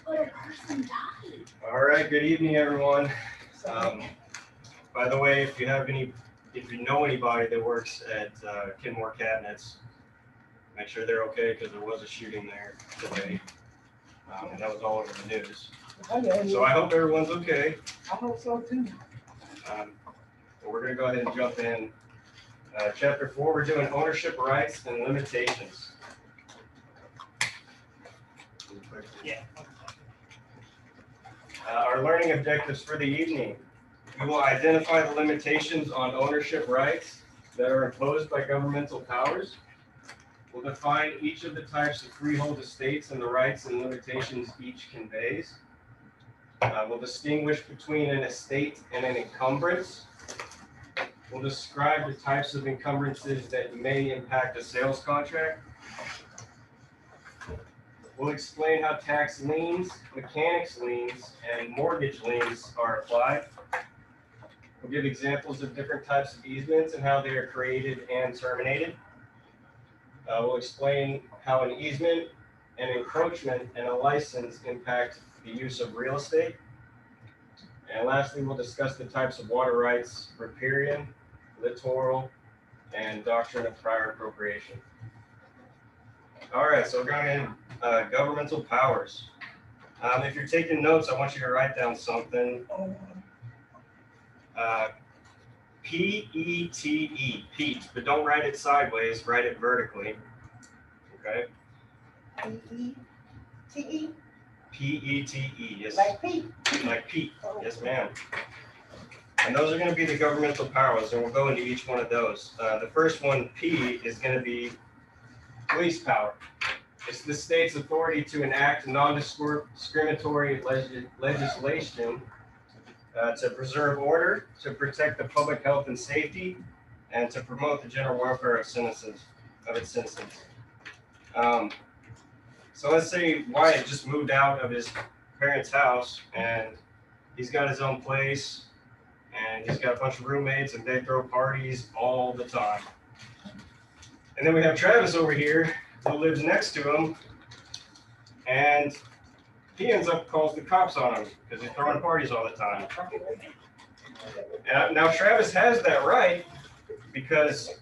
But a person died. All right, good evening, everyone. By the way, if you know anybody that works at Kenmore Cabinets, make sure they're okay because there was a shooting there today. And that was all over the news. So I hope everyone's okay. I hope so too. But we're going to go ahead and jump in. Chapter 4, we're doing ownership rights and limitations. Yeah. Our learning objectives for the evening. We will identify the limitations on ownership rights that are imposed by governmental powers. We'll define each of the types of freehold estates and the rights and limitations each conveys. We'll distinguish between an estate and an encumbrance. We'll describe the types of encumbrances that may impact a sales contract. We'll explain how tax liens, mechanics liens, and mortgage liens are applied. We'll give examples of different types of easements and how they are created and terminated. We'll explain how an easement, an encroachment, and a license impact the use of real estate. And lastly, we'll discuss the types of water rights, riparian, littoral, and doctrine of prior appropriation. All right, so we're going in governmental powers. If you're taking notes, I want you to write down something. P-E-T-E, Pete, but don't write it sideways, write it vertically. Okay? P-E-T-E? P-E-T-E, yes. Like Pete? Like Pete, Oh. yes ma'am. And those are going to be the governmental powers, and we'll go into each one of those. The first one, P, is going to be police power. It's the state's authority to enact non-discriminatory legislation to preserve order, to protect the public health and safety, and to promote the general welfare of its citizens. So let's say Wyatt just moved out of his parents' house, and he's got his own place, and he's got a bunch of roommates, and they throw parties all the time. And then we have Travis over here, who lives next to him, and he ends up calls the cops on him because he's throwing parties all the time. And now Travis has that right because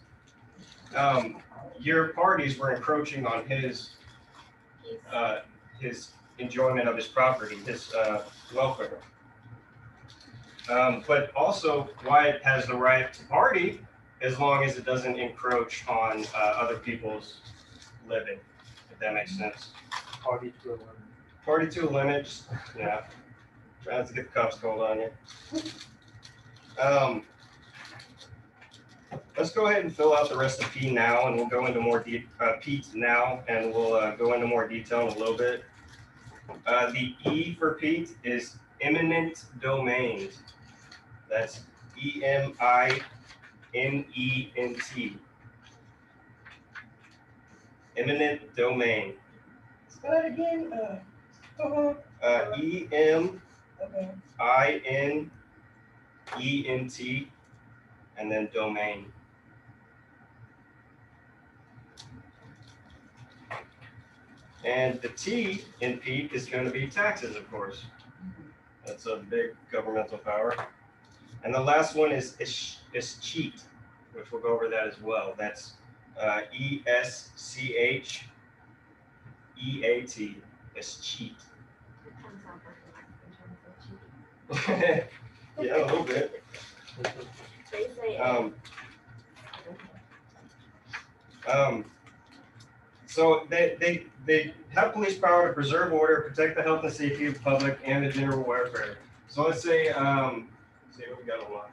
your parties were encroaching on his enjoyment of his property, his welfare. But also Wyatt has the right to party as long as it doesn't encroach on other people's living, if that makes sense. Party to a limit. Party to a limit, yeah. Try not to get the cops called on you. Let's go ahead and fill out the rest of P now, and we'll go into more Pete now, and we'll go into more detail in a little bit. The E for Pete is eminent domains. That's E-M-I-N-E-N-T. Eminent domain. Spell it again. E-M-I-N-E-N-T, and then domain. And the T in Pete is going to be taxes, of course. That's a big governmental power. And the last one is cheat, which we'll go over that as well. That's E-S-C-H-E-A-T. It's cheat. Yeah, a little bit. So they have police power to preserve order, protect the health and safety of the public, and the general welfare. So let's say, let's see what we got online.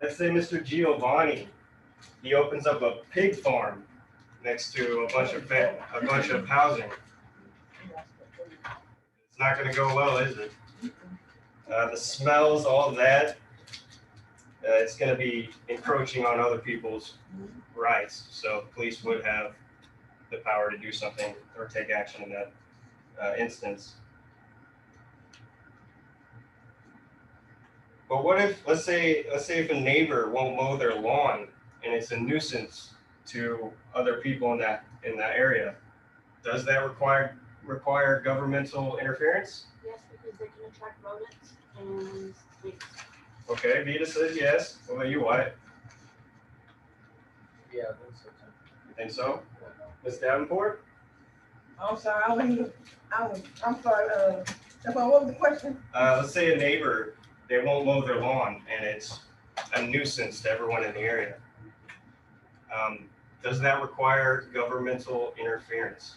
Let's say Mr. Giovanni, he opens up a pig farm next to a bunch of housing. It's not going to go well, is it? The smells, all that. It's going to be encroaching on other people's rights. So the police would have the power to do something or take action in that instance. But what if, let's say if a neighbor won't mow their lawn and it's a nuisance to other people in that area, Does that require governmental interference? Yes, because they can attract rodents and snakes. Okay, Vita says yes. What about you, Wyatt? Yeah, I think so too. You think so? Ms. Davenport? I'm sorry, I'm sorry, what was the question? Let's say a neighbor, they won't mow their lawn and it's a nuisance to everyone in the area. Does that require governmental interference?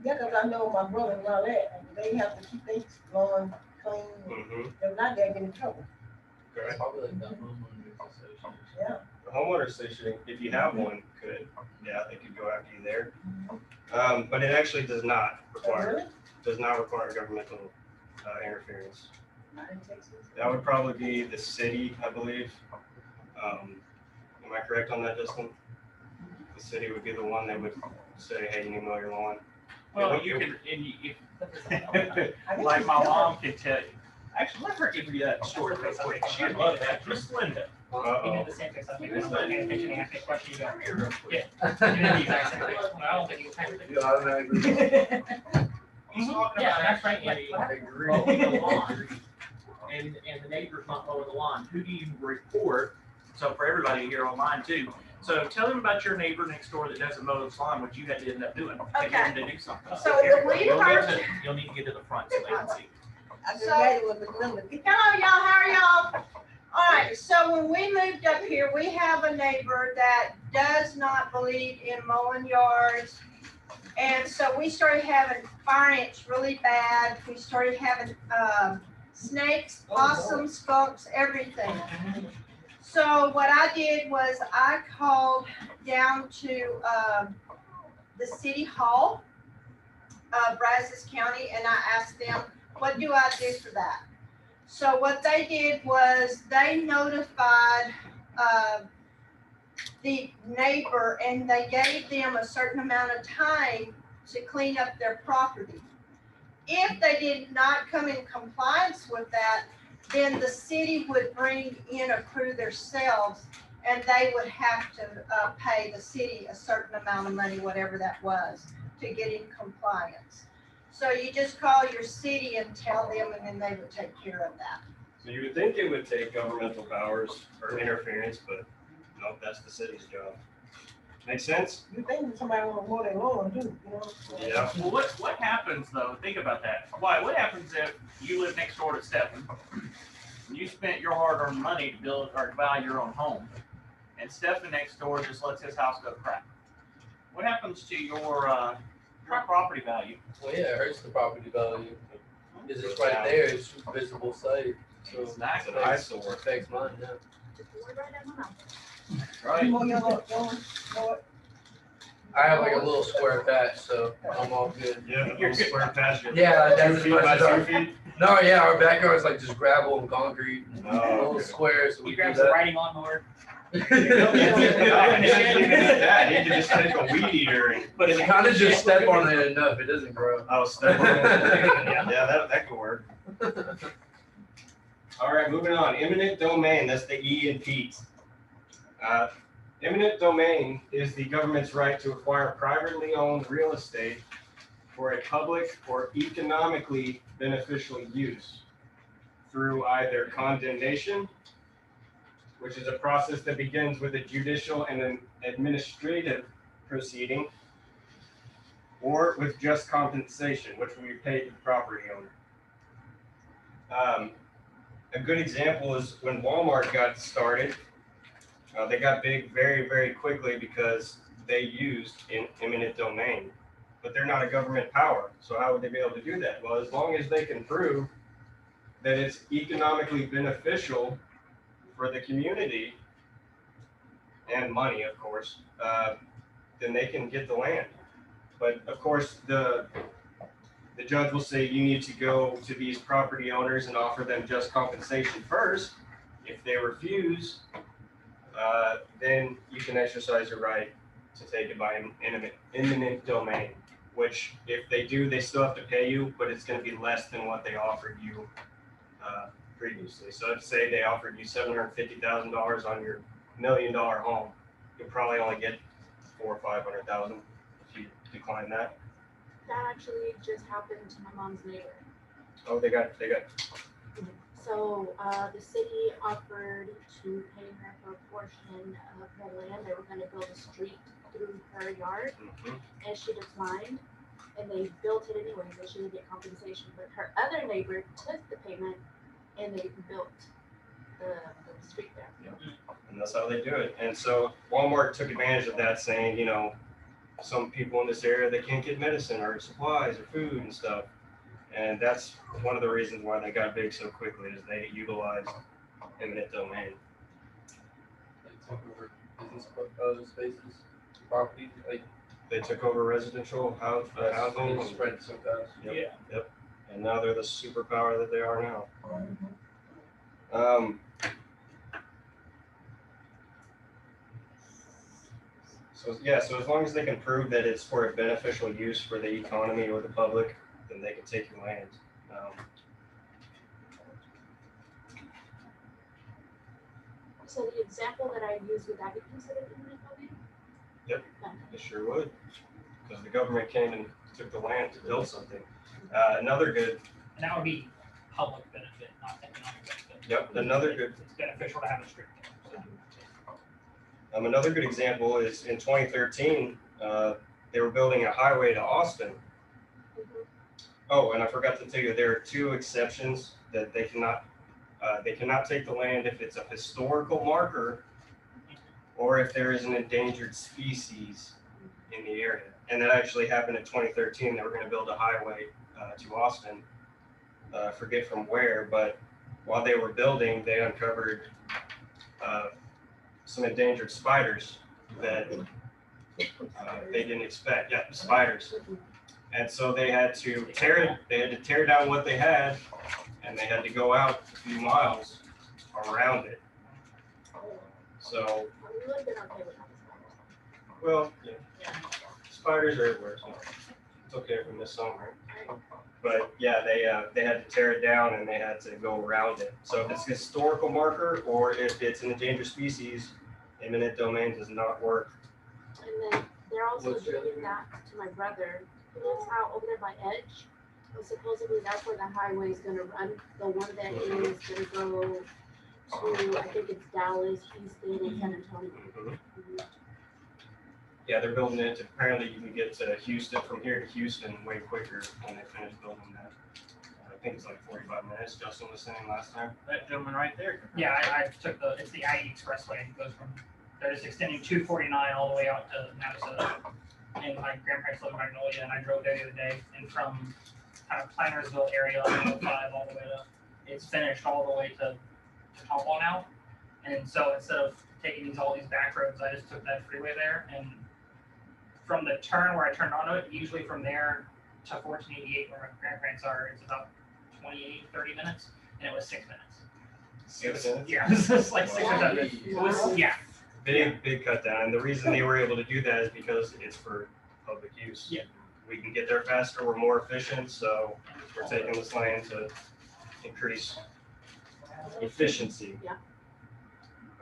Yeah, cause I know my brother and all that, they have to keep their lawn clean, Mm-hmm. if not, they'll get in trouble. Okay. It's probably like the homeowners association. Yeah. The homeowner association, if you have one, could, yeah, they could go after you there. But it actually does not require governmental interference. Not in Texas. That would probably be the city, I believe. Am I correct on that, Justin? The city would be the one that would say, hey, you need to mow your lawn. Well, you can, and you, I think like it's my good. mom can tell you. Actually, let her give you that story real quick. She'd love that. Miss Linda. You Uh-oh. did the same thing, so I think this is paying attention and ask a question, you got here real quick. Yeah. You did the exact same thing. I don't think you were paying attention. You automatically Yeah, that's right, yeah. What happened? agree. Mowing the lawn, and the neighbor's not mowing the lawn, who do you report? So for everybody here online too. So tell them about your neighbor next door that doesn't mow his lawn, what you had to end up doing. To get him to do something. So the we You'll first, need to, you'll need to get to the front so they can see. I just made it with the limit. hello y'all, how are y'all? All right, so when we moved up here, we have a neighbor that does not believe in mowing yards. And so we started having fire ants really bad. We started having snakes, possums, skunks, everything. So what I did was I called down to the city hall of Brazos County and I asked them, what do I do for that? So what they did was they notified the neighbor and they gave them a certain amount of time to clean up their property. If they did not come in compliance with that, then the city would bring in a crew themselves and they would have to pay the city a certain amount of money, whatever that was, to get in compliance. So you just call your city and tell them and then they would take care of that. So you would think it would take governmental powers or interference, but no, that's the city's job. Make sense? You think somebody wanna mow their lawn too, you know? Yeah. Well, what happens though, think about that. Why, what happens if you live next door to Stephen? And you spent your hard-earned money to build or to buy your own home. And Stephen next door just lets his house go to crap. What happens to your property value? Well, yeah, it hurts the property value. Because it's right there, it's visible sight. So Exactly. It's an eyesore. affects mine, yeah. Just worry about that one out. You Right. mow your lawn, mow it. I have like a little square patch, so I'm all good. Yeah, the little square patch. Yeah, that's 2 as feet much by as our- 2 feet. No, yeah, our backyard is like just gravel and concrete, and Oh, little okay. squares. So we He do grabs the that. riding lawnmower. He doesn't even need that. He can just take a weed eater and. But it's kind of just step on it enough, it doesn't grow. Oh, step on it. Yeah, that could work. All right, moving on. Eminent domain, that's the E in Pete. Eminent domain is the government's right to acquire privately owned real estate for a public or economically beneficial use through either condemnation, which is a process that begins with a judicial and an administrative proceeding, or with just compensation, which will be paid to the property owner. A good example is when Walmart got started, they got big very, very quickly because they used eminent domain, but they're not a government power. So how would they be able to do that? Well, as long as they can prove that it's economically beneficial for the community and money, of course, then they can get the land. But of course, the judge will say you need to go to these property owners and offer them just compensation first. If they refuse, then you can exercise your right to take it by eminent domain, which if they do, they still have to pay you, but it's going to be less than what they offered you previously. So if say they offered you $750,000 on your $1 million home, you'll probably only get $400,000 or $500,000 if decline that? That actually just happened to my mom's neighbor. Oh, they got. So, the city offered to pay her for a portion of her land. They were gonna build a street through her yard, Mhm. and she declined. And they built it anyway, so she didn't get compensation. But her other neighbor took the payment, and they built the street there. And that's how they do it. And so Walmart took advantage of that, saying, you know, some people in this area, they can't get medicine or supplies or food and stuff. And that's one of the reasons why they got big so quickly, is they utilized eminent domain. They took over business spaces, property, like They took over residential housing. they spread so fast. Yep. And now they're the superpower that they are now. So as long as they can prove that it's for a beneficial use for the economy or the public, then they can take your land. So the example that I used, would that be considered eminent domain? Yep. Okay. It sure would, because the government came and took the land to build something. Another good, And that would be public benefit, not economic benefit. yep, another good It's beneficial to have a street there. Another good example is in 2013, they were building a highway to Austin. Oh, and I forgot to tell you, there are two exceptions that they cannot take the land if it's a historical marker or if there is an endangered species in the area. And that actually happened in 2013. They were going to build a highway to Austin. I forget from where, but while they were building, they uncovered some endangered spiders that they didn't expect. Yeah, spiders. And so they had to tear down what they had, and they had to go out a few miles around it. So, We would have been okay with that. well, yeah, spiders are everywhere. So it's okay if we miss some, right? But yeah, they had to tear it down and they had to go around it. So if it's a historical marker or if it's an endangered species, eminent domain does not work. And then they're also What's the other doing that to my brother, who lives out over there by Edge. And supposedly that's where the highway is gonna run, the one that is gonna go to, I think it's Dallas, Houston, and San Antonio. Mhm. Yeah, they're building it. Apparently, you can get to Houston from here to Houston way quicker when they finish building that. I think it's like 45 minutes. Justin was saying last time. That gentleman right there. Yeah, I took it's the I-80 expressway. It goes from, they're just extending 249 all the way out to Navasota. And my grandparents live in Magnolia, and I drove there the other day, and from kind of Plantersville area, on 5 all the way to, it's finished all the way to Tomball now. And so instead of taking all these back roads, I just took that freeway there, and from the turn where I turned onto it, usually from there to 1488 where my grandparents are, it's about 28, 30 minutes, and it was 6 minutes. 6 minutes. Yeah, it was just like 6 or 7 minutes. It was, yeah. Big cut down. And the reason they were able to do that is because it's for public use. Yeah. We can get there faster. We're more efficient. So we're taking this land to increase efficiency. Yeah.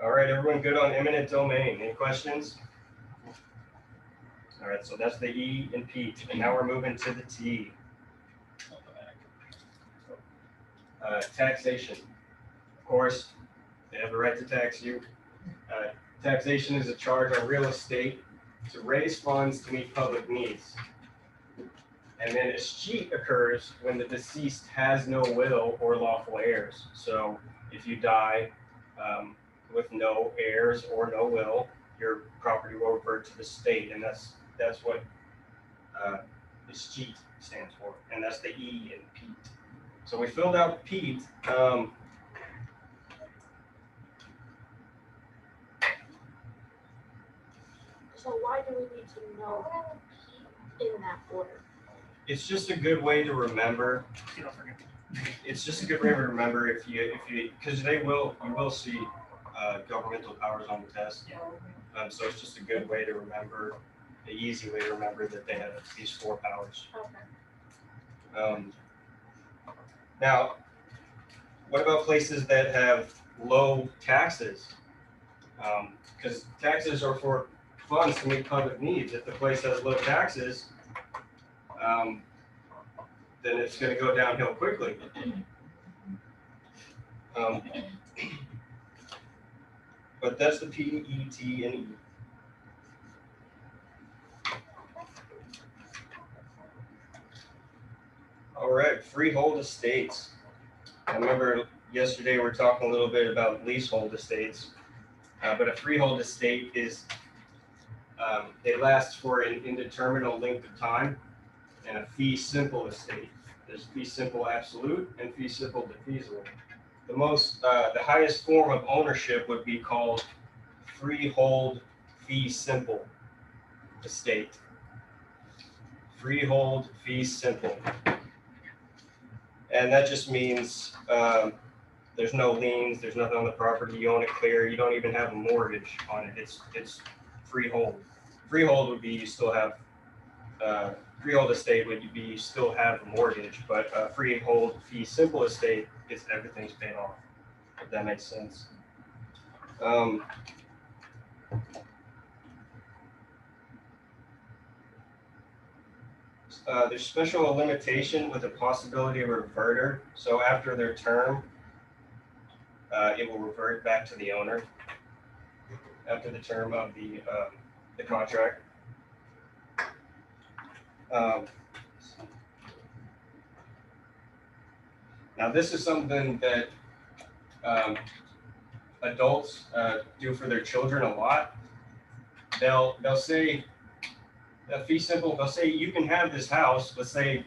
All right, everyone good on eminent domain? Any questions? All right, so that's the E and P, and now we're moving to the T. Taxation. Of course, they have the right to tax you. Taxation is a charge on real estate to raise funds to meet public needs. And then escheat occurs when the deceased has no will or lawful heirs. So if you die with no heirs or no will, your property will revert to the state, and that's what escheat stands for, and that's the E in Pete. So we filled out Pete. So why do we need to know in that order? It's just a good way to remember. You don't forget. It's just a good way to remember if you because you will see governmental powers on the test. So it's just a good way to remember, an easy way to remember that they have these 4 powers. Okay. Now, what about places that have low taxes? Because taxes are for funds to meet public needs. If the place has low taxes, then it's gonna go downhill quickly. But that's the P, E, T, and E. All right, freehold estates. I remember yesterday we were talking a little bit about leasehold estates, but a freehold estate is, they last for an indeterminate length of time, and a fee simple estate. There's fee simple absolute and fee simple defeasible. The highest form of ownership would be called freehold fee simple estate. Freehold fee simple. And that just means there's no liens, there's nothing on the property, you own it clear, you don't even have a mortgage on it, it's freehold. Freehold would be you still have, freehold estate would be you still have a mortgage, but freehold fee simple estate is everything's paid off, if that makes sense. There's special limitation with the possibility of a reverter. So after their term, it will revert back to the owner after the term of the contract. Now this is something that adults do for their children a lot. They'll say, fee simple, they'll say you can have this house. Let's say,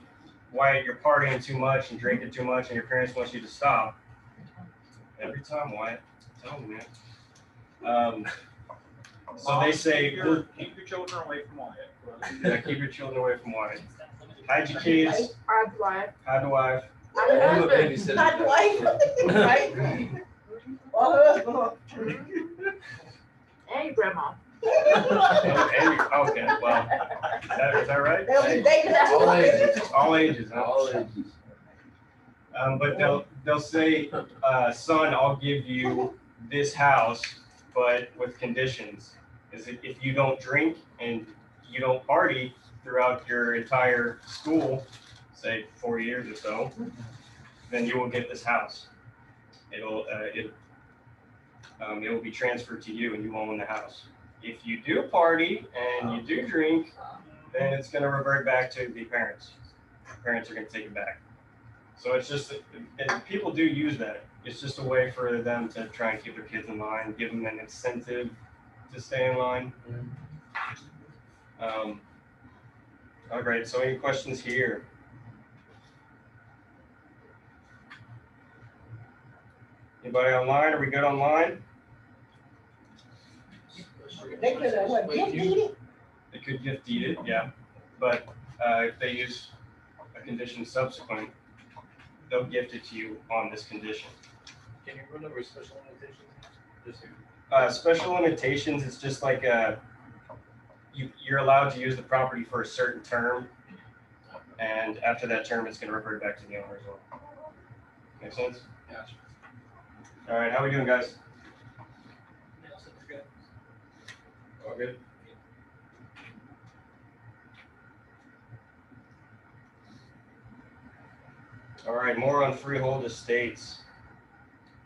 Wyatt, you're partying too much and drinking too much and your parents want you to stop. Every time, Wyatt, tell me, man. So they say, keep your children away from Wyatt. yeah, keep your children away from Wyatt. Hide your kids, Hide the wife. hide the wife. Hide the I'm a husband. babysitter. Not wife, right? Or husband. And your grandma. Okay, well, is that right? They'll be dating us. All ages. All ages, huh? All ages. But they'll say, son, I'll give you this house, but with conditions. Is if you don't drink and you don't party throughout your entire school, say 4 years or so, then you will get this house. It will be transferred to you and you own the house. If you do party and you do drink, then it's going to revert back to the parents. Parents are going to take it back. So it's just, people do use that. It's just a way for them to try and keep their kids in line, give them an incentive to stay in line. All right, so any questions here? Anybody online? Are we good online? They could have, what, gift deeded? They could gift deed it, yeah. But if they use a condition subsequent, they'll gift it to you on this condition. Can you run over special limitations? Special limitations is just like you're allowed to use the property for a certain term, and after that term, it's going to revert back to the owner as well. Make sense? Gotcha. All right, how we doing, guys? Yeah, so we're good. All good? All right, more on freehold estates.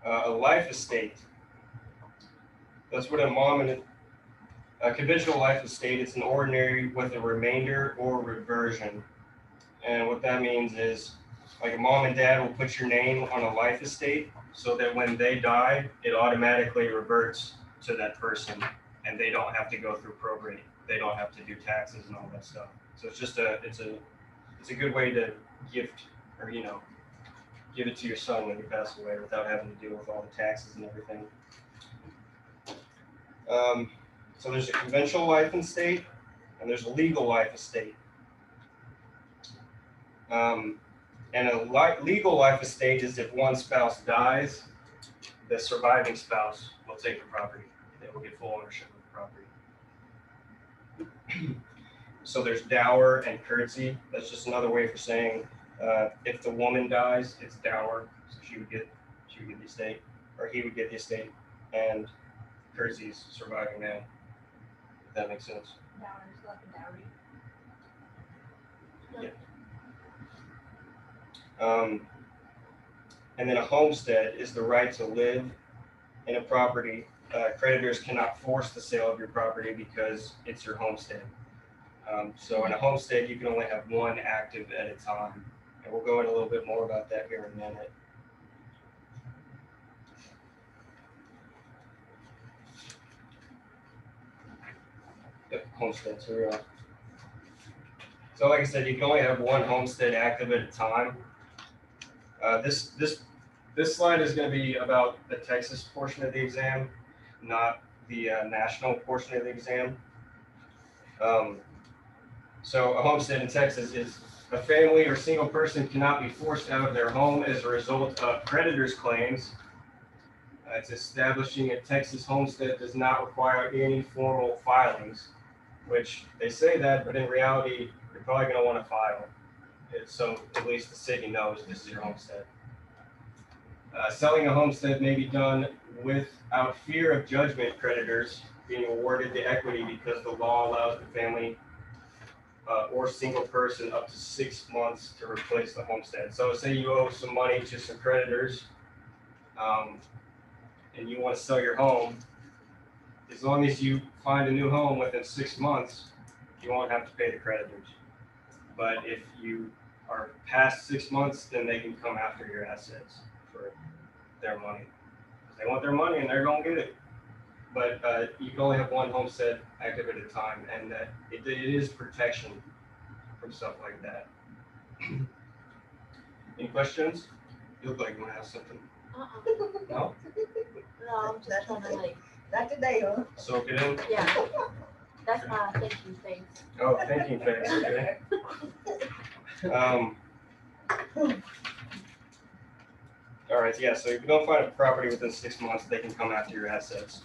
A life estate. That's what a conventional life estate is an ordinary with a remainder or reversion. And what that means is, like a mom and dad will put your name on a life estate so that when they die, it automatically reverts to that person and they don't have to go through probate. They don't have to do taxes and all that stuff. So it's just it's a good way to gift or, give it to your son when you pass away without having to deal with all the taxes and everything. So there's a conventional life estate and there's a legal life estate. And a legal life estate is if one spouse dies, the surviving spouse will take the property. They will get full ownership of the property. So there's dower and courtesy. That's just another way for saying if the woman dies, it's dower. So she would get the estate, or he would get the estate, and courtesy is surviving man. If that makes sense. And then a homestead is the right to live in a property. Creditors cannot force the sale of your property because it's your homestead. So in a homestead, you can only have one active at a time. And we'll go into a little bit more about that here in a minute. Yep, homesteads are So like I said, you can only have one homestead active at a time. This slide is going to be about the Texas portion of the exam, not the national portion of the exam. So a homestead in Texas is a family or single person cannot be forced out of their home as a result of creditors' claims. It's establishing a Texas homestead does not require any formal filings, which they say that, but in reality, you're probably going to want to file. So at least the city knows this is your homestead. Selling a homestead may be done without fear of judgment creditors being awarded the equity because the law allows the family or single person up to 6 months to replace the homestead. So say you owe some money to some creditors and you want to sell your home, as long as you find a new home within 6 months, you won't have to pay the creditors. But if you are past 6 months, then they can come after your assets for their money. They want their money and they're gonna get it. But you can only have one homestead active at a time, and that it is protection from stuff like that. Any questions? You look like you want to ask something. No? No, I'm just trying to like, Not today, huh? Soak it in. yeah, that's my thinking face. Oh, thinking phase. Okay. All right. Yeah. So if you don't find a property within 6 months, they can come after your assets.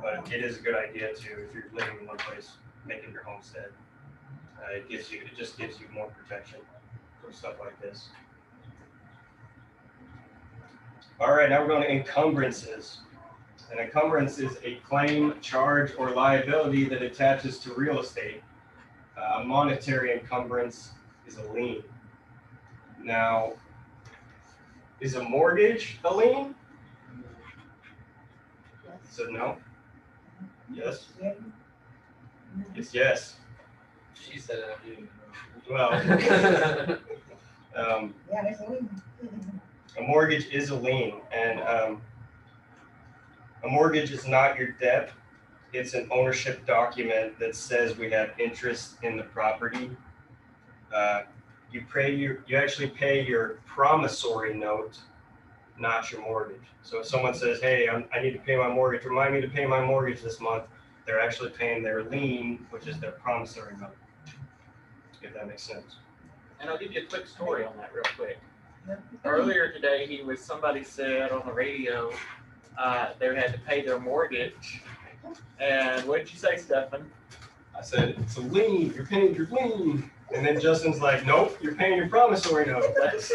But it is a good idea to, if you're living in one place, make it your homestead. It just gives you more protection from stuff like this. All right, now we're going to encumbrances. An encumbrance is a claim, charge, or liability that attaches to real estate. A monetary encumbrance is a lien. Now, is a mortgage a lien? Yes. So no? Yes? Yeah. Yes. She said it, I didn't Well, Yeah, that's a win. a mortgage is a lien, and a mortgage is not your debt. It's an ownership document that says we have interest in the property. You actually pay your promissory note, not your mortgage. So if someone says, "Hey, I need to pay my mortgage. Remind me to pay my mortgage this month," they're actually paying their lien, which is their promissory note. If that makes sense. And I'll give you a quick story on that real quick. Earlier today, somebody said on the radio, they had to pay their mortgage. And what did you say, Stefan? I said, "It's a lien. You're paying your lien." And then Justin's like, "Nope, you're paying your promissory note." That's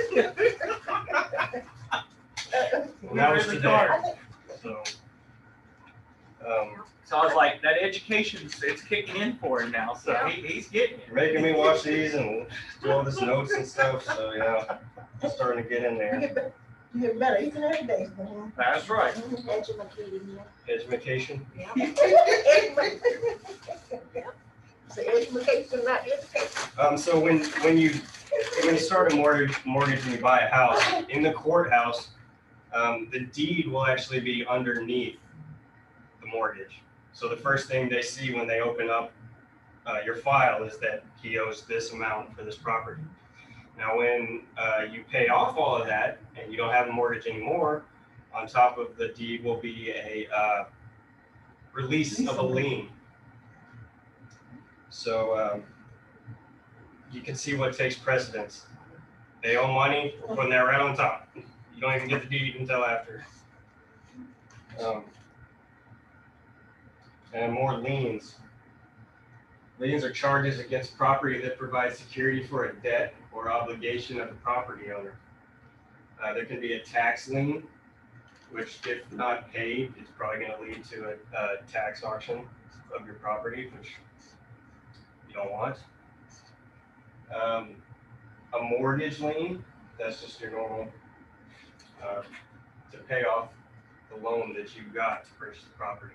well, that was today. So, So I was like, that education's it's kicking in for him now, so he's getting it. you're making me watch these and do all this notes and stuff. So yeah, I'm starting to get in there. You get better each and every day. That's right. Educating you. Education. So education, not education. So when you start a mortgage and you buy a house in the courthouse, the deed will actually be underneath the mortgage. So the first thing they see when they open up your file is that he owes this amount for this property. Now, when you pay off all of that and you don't have a mortgage anymore, on top of the deed will be a release of a lien. So you can see what takes precedence. They owe money, we're putting that right on top. You don't even get the deed until after. And more liens. Liens are charges against property that provide security for a debt or obligation of the property owner. There can be a tax lien, which if not paid, is probably going to lead to a tax auction. of your property, which you don't want. A mortgage lien, that's just your normal, to pay off the loan that you got to purchase the property.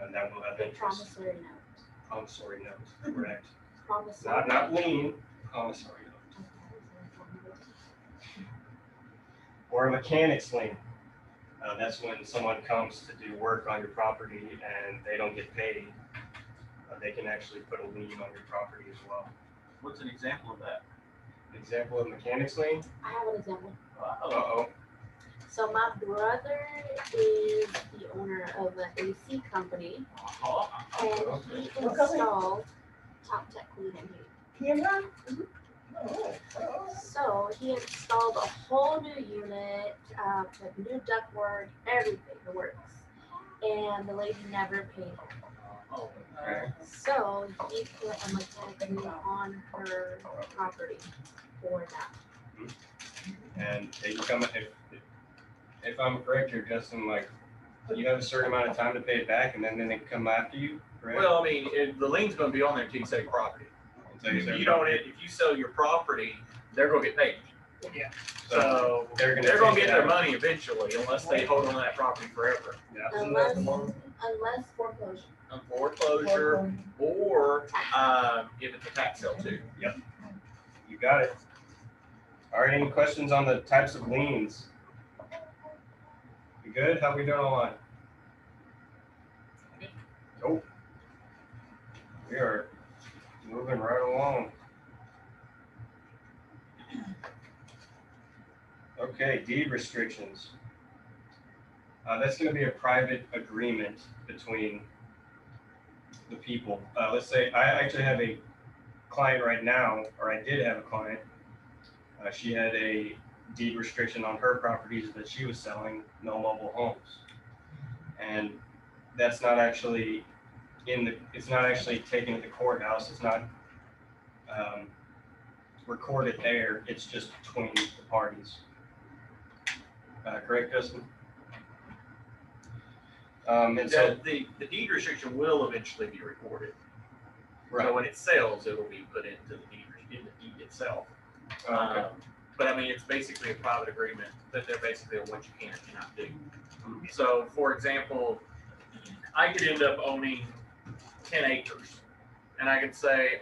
And that will have The interest. promissory note. Promissory note, correct. Promissory. Not lien, promissory note. Or a mechanic's lien. That's when someone comes to do work on your property and they don't get paid. They can actually put a lien on your property as well. What's an example of that? Example of mechanic's lien? I have an example. Uh-oh. So my brother is the owner of an AC company, and he What company? installed Top Tech Clean and Heat. Here, Oh, So he installed a whole new unit, with new ductwork, everything, the works. And the lady never paid him. Oh, Okay. So he put a mechanic lien on her property for that. And they come, if I'm correct here, Justin, like, you have a certain amount of time to pay it back and then they come after you, correct? well, I mean, the lien's gonna be on there until you sell your property. Until you If sell you your don't, if you sell your property, they're gonna get paid. So they're gonna they're gonna take get it their out. money eventually, unless they hold on to that property forever. Unless foreclosure. On foreclosure, or, if it's a tax sale too. You got it. All right, any questions on the types of liens? You good? How we doing online? Nope. We are moving right along. Okay, deed restrictions. That's gonna be a private agreement between the people. Let's say I actually have a client right now, or I did have a client. She had a deed restriction on her properties that she was selling, no mobile homes. And that's not actually it's not actually taken to the courthouse, it's not recorded there, it's just between the parties. Correct, Justin? And so, The deed restriction will eventually be recorded. So right, when it sells, it'll be put into the deed itself. okay, But I mean, it's basically a private agreement that they're basically on what you can and cannot do. So for example, I could end up owning 10 acres. And I could say,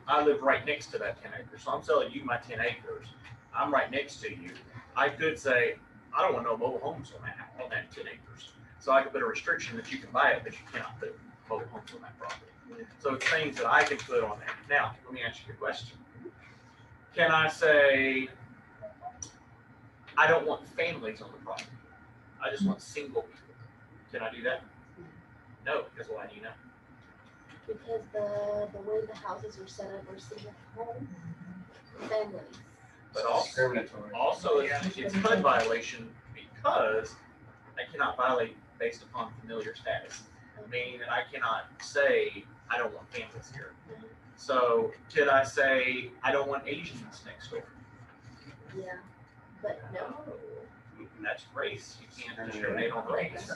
I live right next to that 10 acres. So I'm selling you my 10 acres. I'm right next to you. I could say, I don't want no mobile homes on that 10 acres. So I could put a restriction that you can buy it, but you cannot put mobile homes on that property. So it's things that I can put on there. Now, let me ask you a question. Can I say, I don't want families on the property. I just want single people. Can I do that? No, because why do you know? Because the way the houses are set up are single home families. But also, discriminatory. it's HUD violation because I cannot violate based upon familiar status. Meaning that I cannot say, I don't want families here. So could I say, I don't want Asians next door? Yeah, but no. That's race. You can't discriminate on race.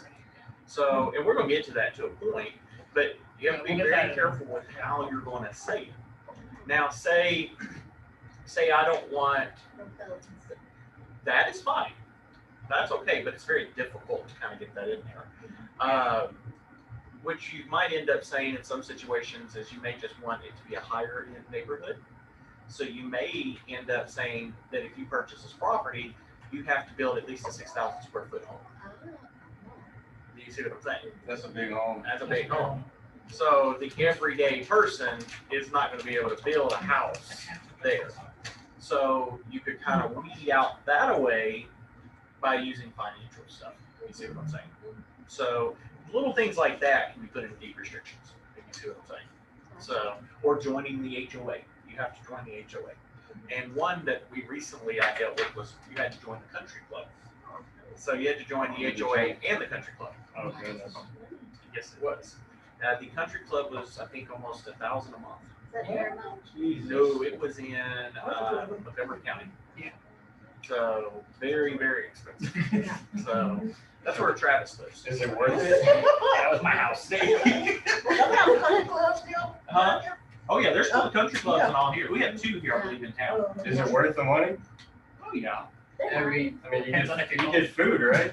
So, and we're gonna get to that to a point, but you have to be very careful with how you're gonna say it. Now, say I don't want, No felons. that is fine. That's okay, but it's very difficult to kind of get that in there. Which you might end up saying in some situations is you may just want it to be a higher end neighborhood. So you may end up saying that if you purchase this property, you have to build at least a 6,000 square foot home. Do you see what I'm saying? That's a big home. That's a big home. So the everyday person is not going to be able to build a house there. So you could kind of weed out that away by using financial stuff. You see what I'm saying? So little things like that can be put in deed restrictions. If you see what I'm saying? So, or joining the HOA. You have to join the HOA. And one that I dealt with was you had to join the country club. So you had to join the HOA and the country club. Oh, goodness. Yes, it was. The country club was, I think, almost $1,000 a month. Is that Paramount? Jesus. No, it was in Montgomery County. So very, very expensive. So that's where Travis lives. Is it worth it? That was my house. Y'all have country clubs still? Huh? Oh yeah, there's still country clubs Yeah. and all here. We have 2 here, I believe, in town. Is it worth the money? Oh yeah. Every, I mean, Depends on if you you're get food, right?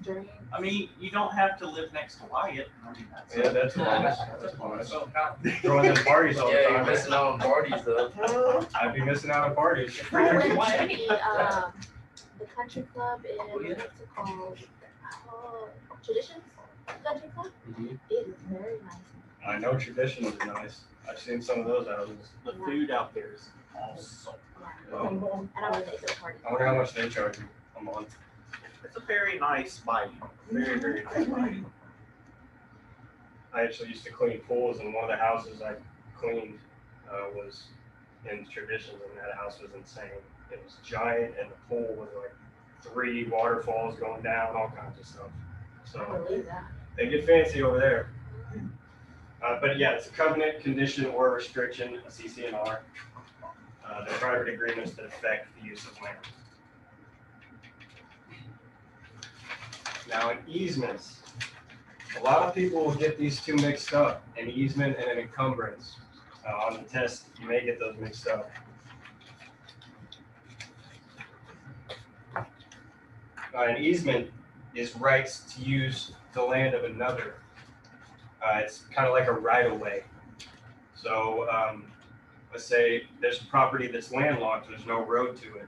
Drink. I mean, you don't have to live next to Wyatt. I mean, that's Yeah, that's a bonus. That's a bonus. Throwing those parties all the yeah, you're time. missing out on parties though. I'd be missing out on parties. I went to the country club in, what's it called? Traditions Country Club. Mhm. It is very nice. I know Traditions is nice. I've seen some of those houses. The food out there is awesome. And I really like the party. I wonder how much they charge you a month. It's a very nice bite. Very, very nice bite. I actually used to clean pools, and one of the houses I cleaned was in Traditions, and that house was insane. It was giant, and the pool was like 3 waterfalls going down, all kinds of stuff. I So believe that. they get fancy over there. But yeah, it's a covenant, condition, or restriction, a CC&R. They're private agreements that affect the use of land. Now, in easements, a lot of people will get these two mixed up, an easement and an encumbrance. On the test, you may get those mixed up. An easement is rights to use the land of another. It's kind of like a right-of-way. So let's say there's a property that's landlocked, there's no road to it.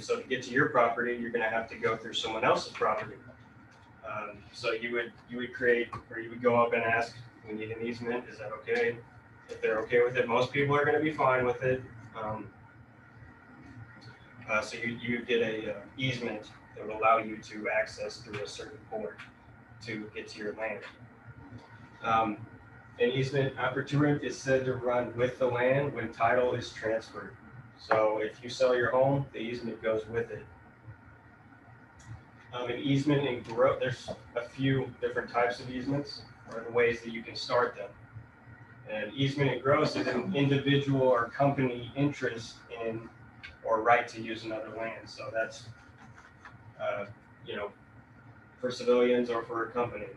So to get to your property, you're gonna have to go through someone else's property. So you would create, or you would go up and ask, we need an easement, is that okay? If they're okay with it, most people are gonna be fine with it. So you get a easement that would allow you to access through a certain port to get to your land. An easement appurtenant is said to run with the land when title is transferred. So if you sell your home, the easement goes with it. An easement and growth, there's a few different types of easements, or the ways that you can start them. And easement and growth is an individual or company interest in or right to use another land. So that's, for civilians or for a company.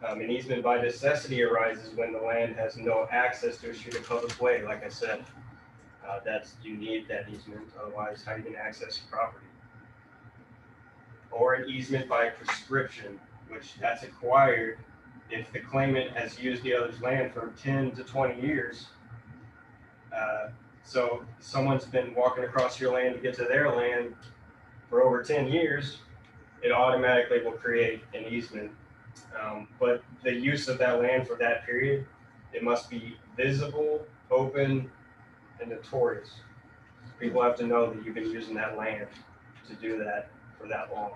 An easement by necessity arises when the land has no access to a street or public way. Like I said, you need that easement, otherwise how are you going to access your property? Or an easement by prescription, which that's acquired if the claimant has used the other's land for 10 to 20 years. So someone's been walking across your land to get to their land for over 10 years, it automatically will create an easement. But the use of that land for that period, it must be visible, open, and notorious. People have to know that you've been using that land to do that for that long.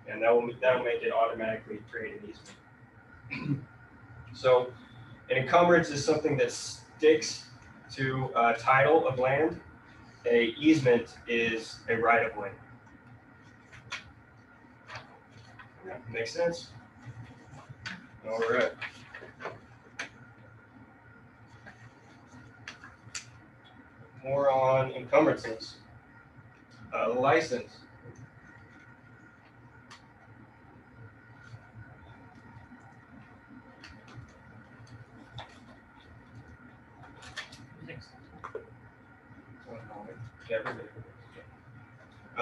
And that'll make it automatically create an easement. So an encumbrance is something that sticks to a title of land. A easement is a right of way. Make sense? All right. More on encumbrances. License.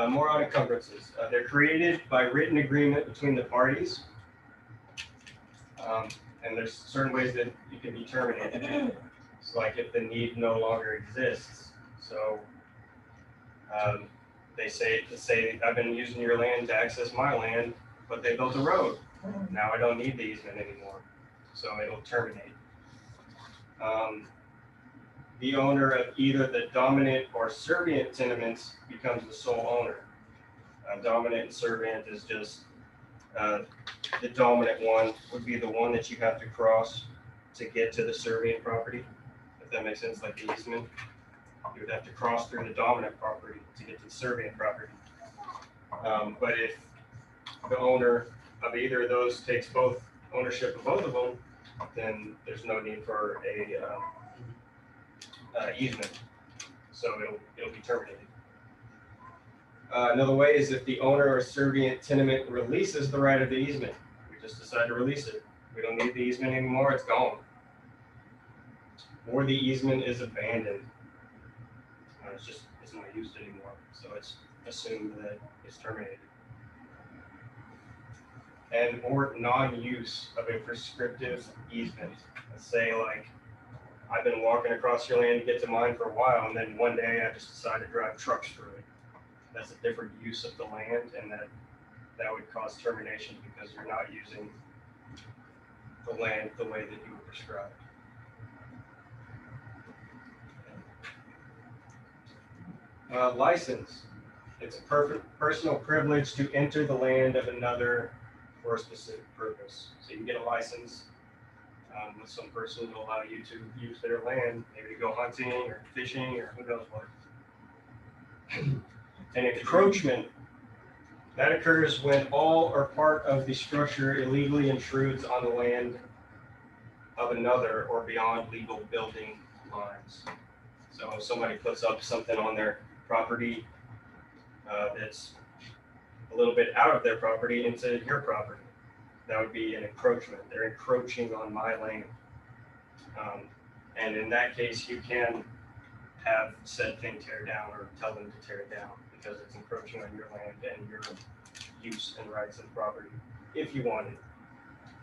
More on encumbrances. They're created by written agreement between the parties. And there's certain ways that you can be terminated. It's like if the need no longer exists. So they say, I've been using your land to access my land, but they built a road. Now I don't need the easement anymore. So it'll terminate. The owner of either the dominant or servient tenements becomes the sole owner. Dominant and servient is just the dominant one would be the one that you have to cross to get to the servient property, if that makes sense, like the easement. You would have to cross through the dominant property to get to the servient property. But if the owner of either of those takes both ownership of both of them, then there's no need for a easement. So it'll be terminated. Another way is if the owner or servient tenement releases the right of the easement. We just decide to release it. We don't need the easement anymore, it's gone. Or the easement is abandoned. It's not used anymore, so it's assumed that it's terminated. And or non-use of a prescriptive easement. Let's say like, I've been walking across your land to get to mine for a while, and then one day I just decide to drive trucks through it. That's a different use of the land, and that would cause termination because you're not using the land the way that you were prescribed. License. It's a perfect personal privilege to enter the land of another for a specific purpose. So you get a license with some person to allow you to use their land, maybe to go hunting or fishing or who knows what. An encroachment. That occurs when all or part of the structure illegally intrudes on the land of another or beyond legal building lines. So if somebody puts up something on their property that's a little bit out of their property into your property, that would be an encroachment. They're encroaching on my land. And in that case, you can have said thing tear down or tell them to tear it down because it's encroaching on your land and your use and rights of property, if you want it.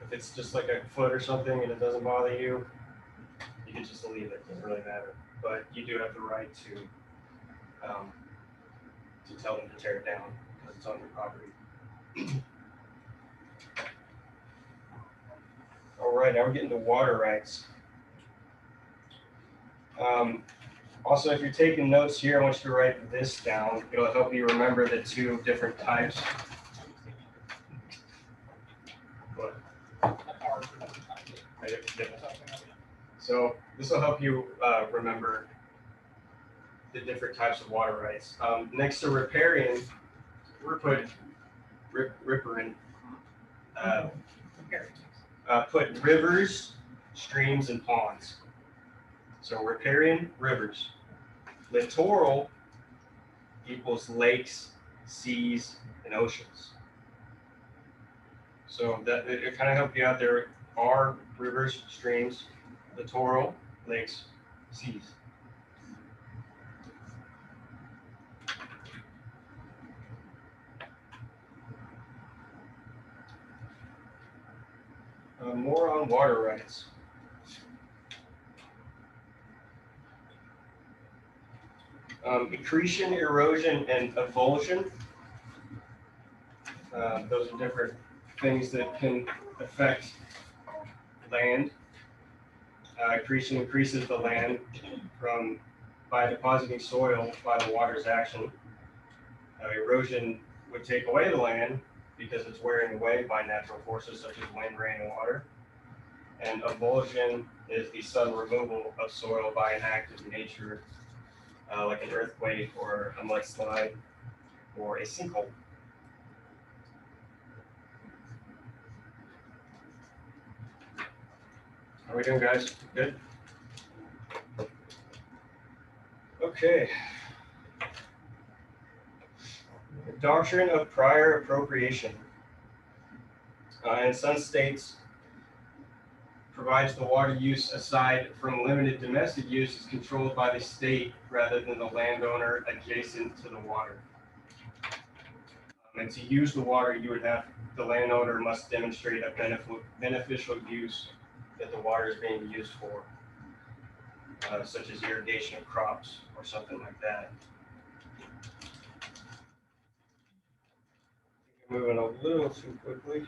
If it's just like a foot or something and it doesn't bother you, you can just leave it. It doesn't really matter. But you do have the right to tell them to tear it down because it's on your property. All right, now we're getting to water rights. Also, if you're taking notes here, I want you to write this down. It'll help you remember the two different types. So this will help you remember the different types of water rights. Next to riparian, we're put riparian. Put rivers, streams, and ponds. So riparian, rivers. Littoral equals lakes, seas, and oceans. So that it kind of help you out. There are rivers, streams, littoral, lakes, seas. More on water rights. Accretion, erosion, and avulsion. Those are different things that can affect land. Accretion increases the land by depositing soil by the water's action. Erosion would take away the land because it's wearing away by natural forces such as wind, rain, and water. And avulsion is the sudden removal of soil by an act of nature, like an earthquake or a mudslide or a sinkhole. How are we doing, guys? Good? Okay. The doctrine of prior appropriation. In some states, provides the water use aside from limited domestic use is controlled by the state rather than the landowner adjacent to the water. And to use the water, the landowner must demonstrate a beneficial use that the water is being used for, such as irrigation of crops or something like that. Moving a little too quickly.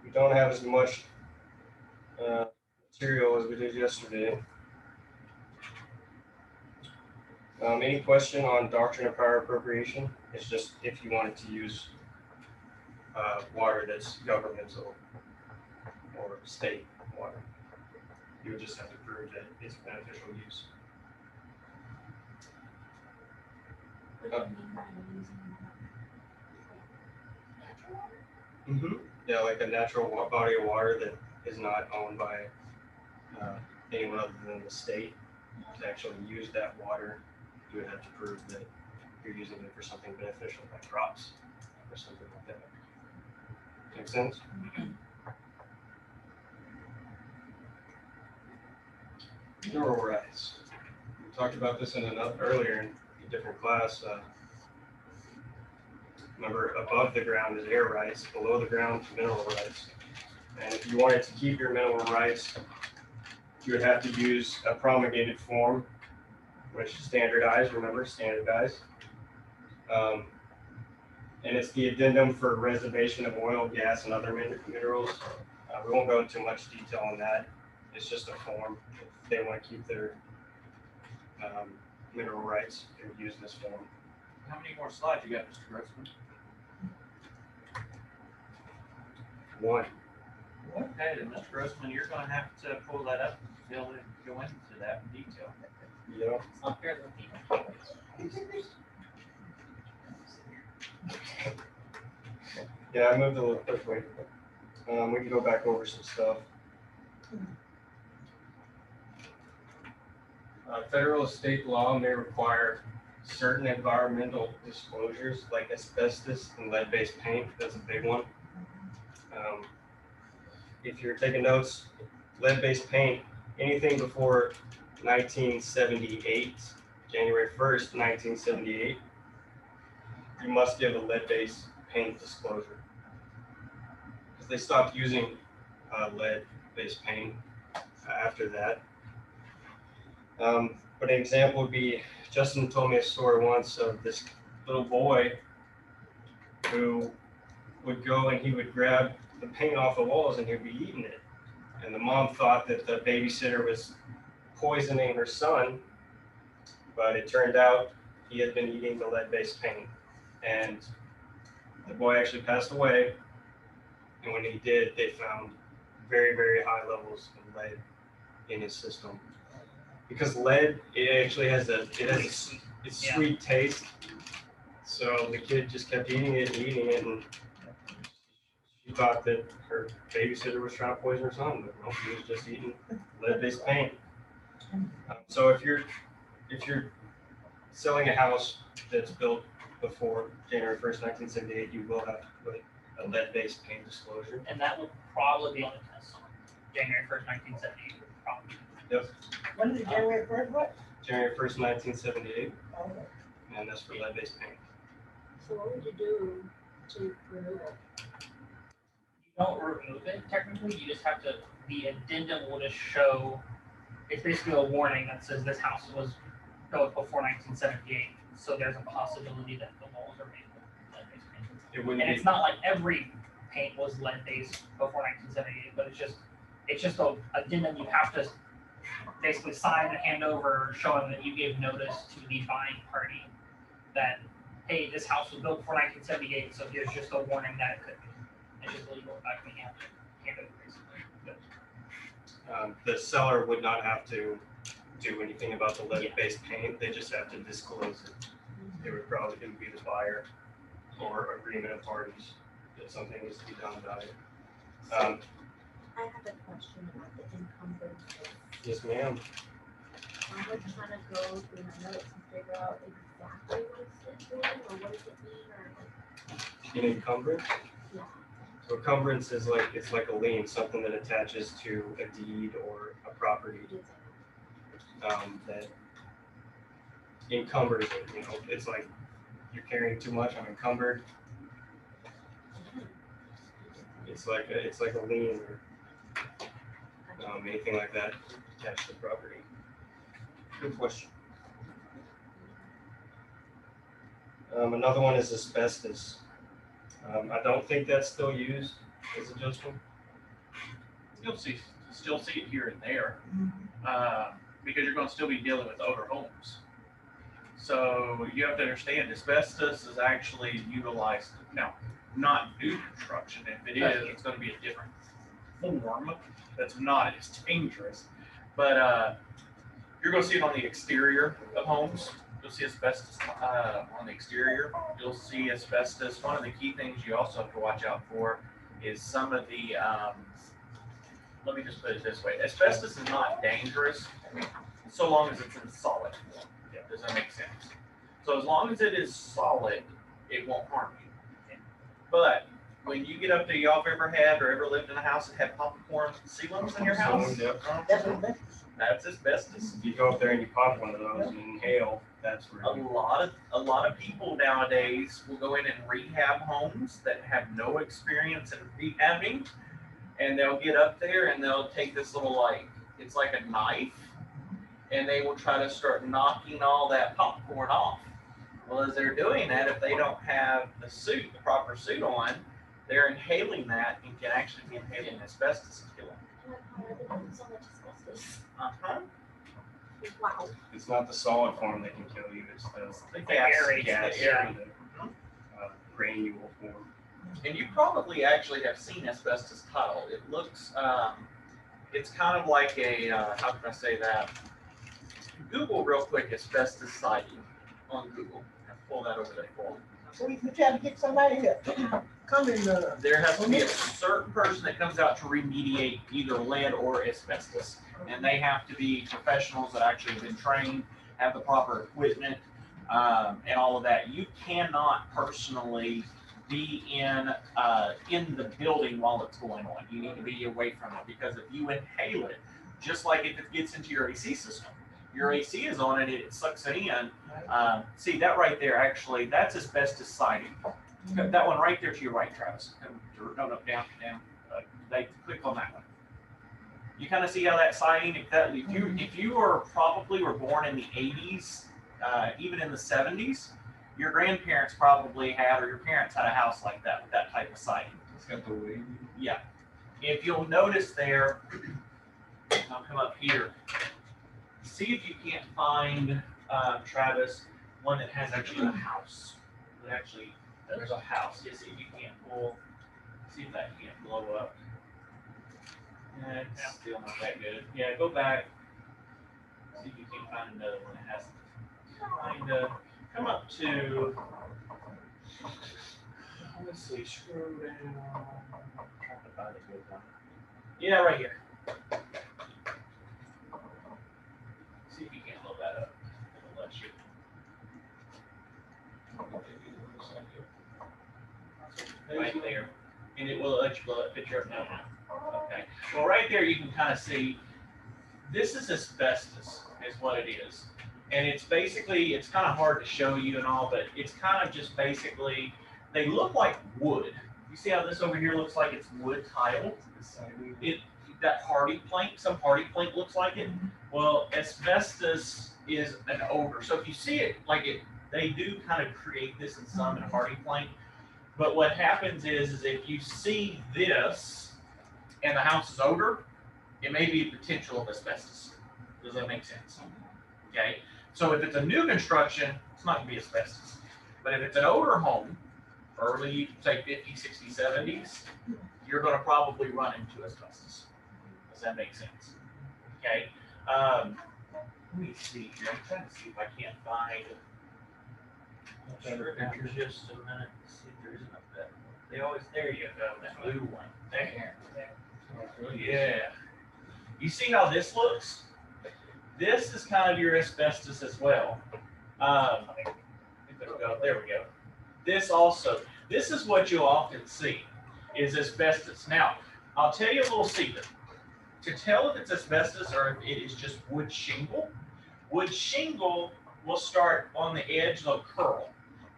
We don't have as much material as we did yesterday. Any question on doctrine of prior appropriation? It's just if you wanted to use water that's governmental or state water, you would just have to prove that it's beneficial use. What do you mean by using water? Yeah, like a natural body of water that is not owned by anyone other than the state. To actually use that water, you would have to prove that you're using it for something beneficial like crops or something like that. Make sense? Mineral rights. We talked about this in earlier in a different class. Remember, above the ground is air rights, below the ground mineral rights. And if you wanted to keep your mineral rights, you would have to use a promulgated form, which is standardized, remember, standardized. And it's the addendum for reservation of oil, gas, and other minerals. We won't go into much detail on that. It's just a form. If they want to keep their mineral rights, they would use this form. How many more slides you got, Mr. Grossman? One. Okay, then Mr. Grossman, you're gonna have to pull that up to be able to go into that in detail. Yeah. It's not fair to the people. Yeah, I moved a little quickly. We can go back over some stuff. Federal and state law may require certain environmental disclosures like asbestos and lead-based paint. That's a big one. If you're taking notes, lead-based paint, anything before 1978, January 1st, 1978, you must give a lead-based paint disclosure. Because they stopped using lead-based paint after that. But an example would be, Justin told me a story once of this little boy who would go and he would grab the paint off the walls and he'd be eating it. And the mom thought that the babysitter was poisoning her son, but it turned out he had been eating the lead-based paint. And the boy actually passed away. And when he did, they found very, very high levels of lead in his system. Because lead, it actually has a sweet taste. So the kid just kept eating it, and she thought that her babysitter was trying to poison her son, but no, he was just eating lead-based paint. So if you're selling a house that's built before January 1st, 1978, you will have to put a lead-based paint disclosure. And that would probably be on the test on January 1st, 1978, probably. Yep. When is it, January 1st, what? January 1st, 1978, Okay. and that's for lead-based paint. So what would you do to remove it? You don't remove it technically, you just have to, the addendum will just show, it's basically a warning that says this house was built before 1978, so there's a possibility that the walls are made with lead-based paint. It wouldn't And be, it's not like every paint was lead-based before 1978, but it's just a addendum you have to basically sign and hand over showing that you gave notice to the buying party that, hey, this house was built before 1978, so here's just a warning that it could be. It's just a legal document you have to hand over basically. the seller would not have to do anything about the lead-based paint, they just have to disclose it. It would be the buyer or agreement of parties that something needs to be done about it. I have a question about the encumbrances. Yes, ma'am. I was trying to go through my notes and figure out exactly what it's doing, or what does it mean, or An encumbrance? Yeah. So encumbrance is like, it's like a lien, something that attaches to a deed or a property that encumbers it, it's like you're carrying too much, I'm encumbered. It's like a lien or anything like that attached to the property. Good question. Another one is asbestos. I don't think that's still used as a judgment. You'll still see it here and there, because you're gonna still be dealing with older homes. So you have to understand asbestos is actually utilized, now, not new construction. If it is, it's gonna be a different form that's not as dangerous. But you're gonna see it on the exterior of homes. You'll see asbestos on the exterior. You'll see asbestos. One of the key things you also have to watch out for is some of the, let me just put it this way. Asbestos is not dangerous so long as it's in solid form. Does that make sense? So as long as it is solid, it won't harm you. But when you get up there, y'all have ever had or ever lived in a house that had popcorn ceilings in your house? Yep. That's what that- That's asbestos. If you go up there and you pop one of those and inhale, that's where. A lot of people nowadays will go in and rehab homes that have no experience in rehabbing, and they'll get up there and they'll take this little it's like a knife, and they will try to start knocking all that popcorn off. Well, as they're doing that, if they don't have the proper suit on, they're inhaling that and can actually be inhaling asbestos and killing. So much asbestos. Uh-huh. Wow. It's not the solid form that can kill you, it's the Gas, gas, yeah. the granule form. And you probably actually have seen asbestos tile. It looks, it's kind of like a, how can I say that? Google real quick asbestos siding on Google and pull that over there for me. We try to get somebody here, come in, There has to be a certain person that comes out to remediate either lead or asbestos. And they have to be professionals that actually have been trained, have the proper equipment, and all of that. You cannot personally be in the building while it's going on. You need to be away from it, because if you inhale it, just like if it gets into your AC system, your AC is on and it sucks it in. See that right there, actually, that's asbestos siding. That one right there to your right, Travis. No, down. Click on that one. You kind of see how that siding, if you were born in the 80s, even in the 70s, your grandparents probably had, or your parents had a house like that with that type of siding. It's got the wave. Yeah. If you'll notice there, I'll come up here. See if you can't find, Travis, one that has actually a house. There's a house. Yeah, see if you can't see if that can't blow up. It's still not that good. Yeah, go back. See if you can find another one that has, come up to, let's see, scroll down. I'm trying to find a good one. Yeah, right here. See if you can't blow that up. It'll let you. Right there. And it will let you blow it, picture up now. Okay. Well, right there you can kind of see, this is asbestos, is what it is. And it's basically, it's kind of hard to show you and all, but it's kind of just basically, they look like wood. You see how this over here looks like it's wood tile? That hardy plank, some hardy plank looks like it. Well, asbestos is an odor. So if you see it like it, they do kind of create this in some in hardy plank. But what happens is if you see this and the house is odor, it may be potential of asbestos. Does that make sense? Okay. So if it's a new construction, it's not gonna be asbestos. But if it's an older home, early, say 50s, 60s, 70s, you're gonna probably run into asbestos. Does that make sense? Okay. Let me see here. I'm trying to see if I can't find. Sure, just a minute. See if there isn't a better one. They always, there you go, that blue one. There. Yeah. You see how this looks? This is kind of your asbestos as well. There we go. This also, this is what you'll often see, is asbestos. Now, I'll tell you a little secret. To tell if it's asbestos or if it is just wood shingle will start on the edge, they'll curl.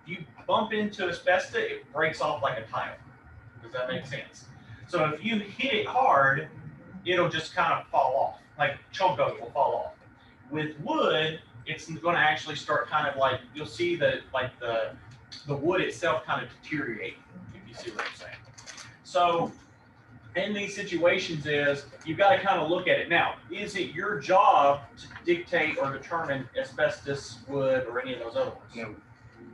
If you bump into asbestos, it breaks off like a tile. Does that make sense? So if you hit it hard, it'll just kind of fall off, like chunk of it will fall off. With wood, it's going to actually start kind of like, you'll see that like the wood itself kind of deteriorate, if you see what I'm saying. So in these situations is, you've got to kind of look at it. Now, is it your job to dictate or determine asbestos, wood, or any of those other ones?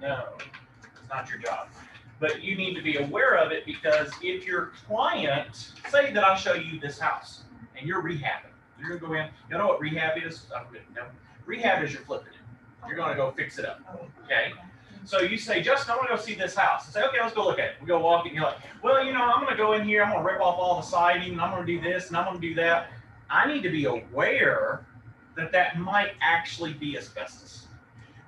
No, it's not your job. But you need to be aware of it, because if your client, say that I show you this house and you're rehabbing, you're gonna go in, you know what rehab is? No. Rehab is you're flipping it. You're gonna go fix it up, okay? So you say, Justin, I wanna go see this house. I say, okay, let's go look at it. We go walk it, and you're like, well, you know, I'm gonna go in here, I'm gonna rip off all the siding, and I'm gonna do this, and I'm gonna do that. I need to be aware that that might actually be asbestos.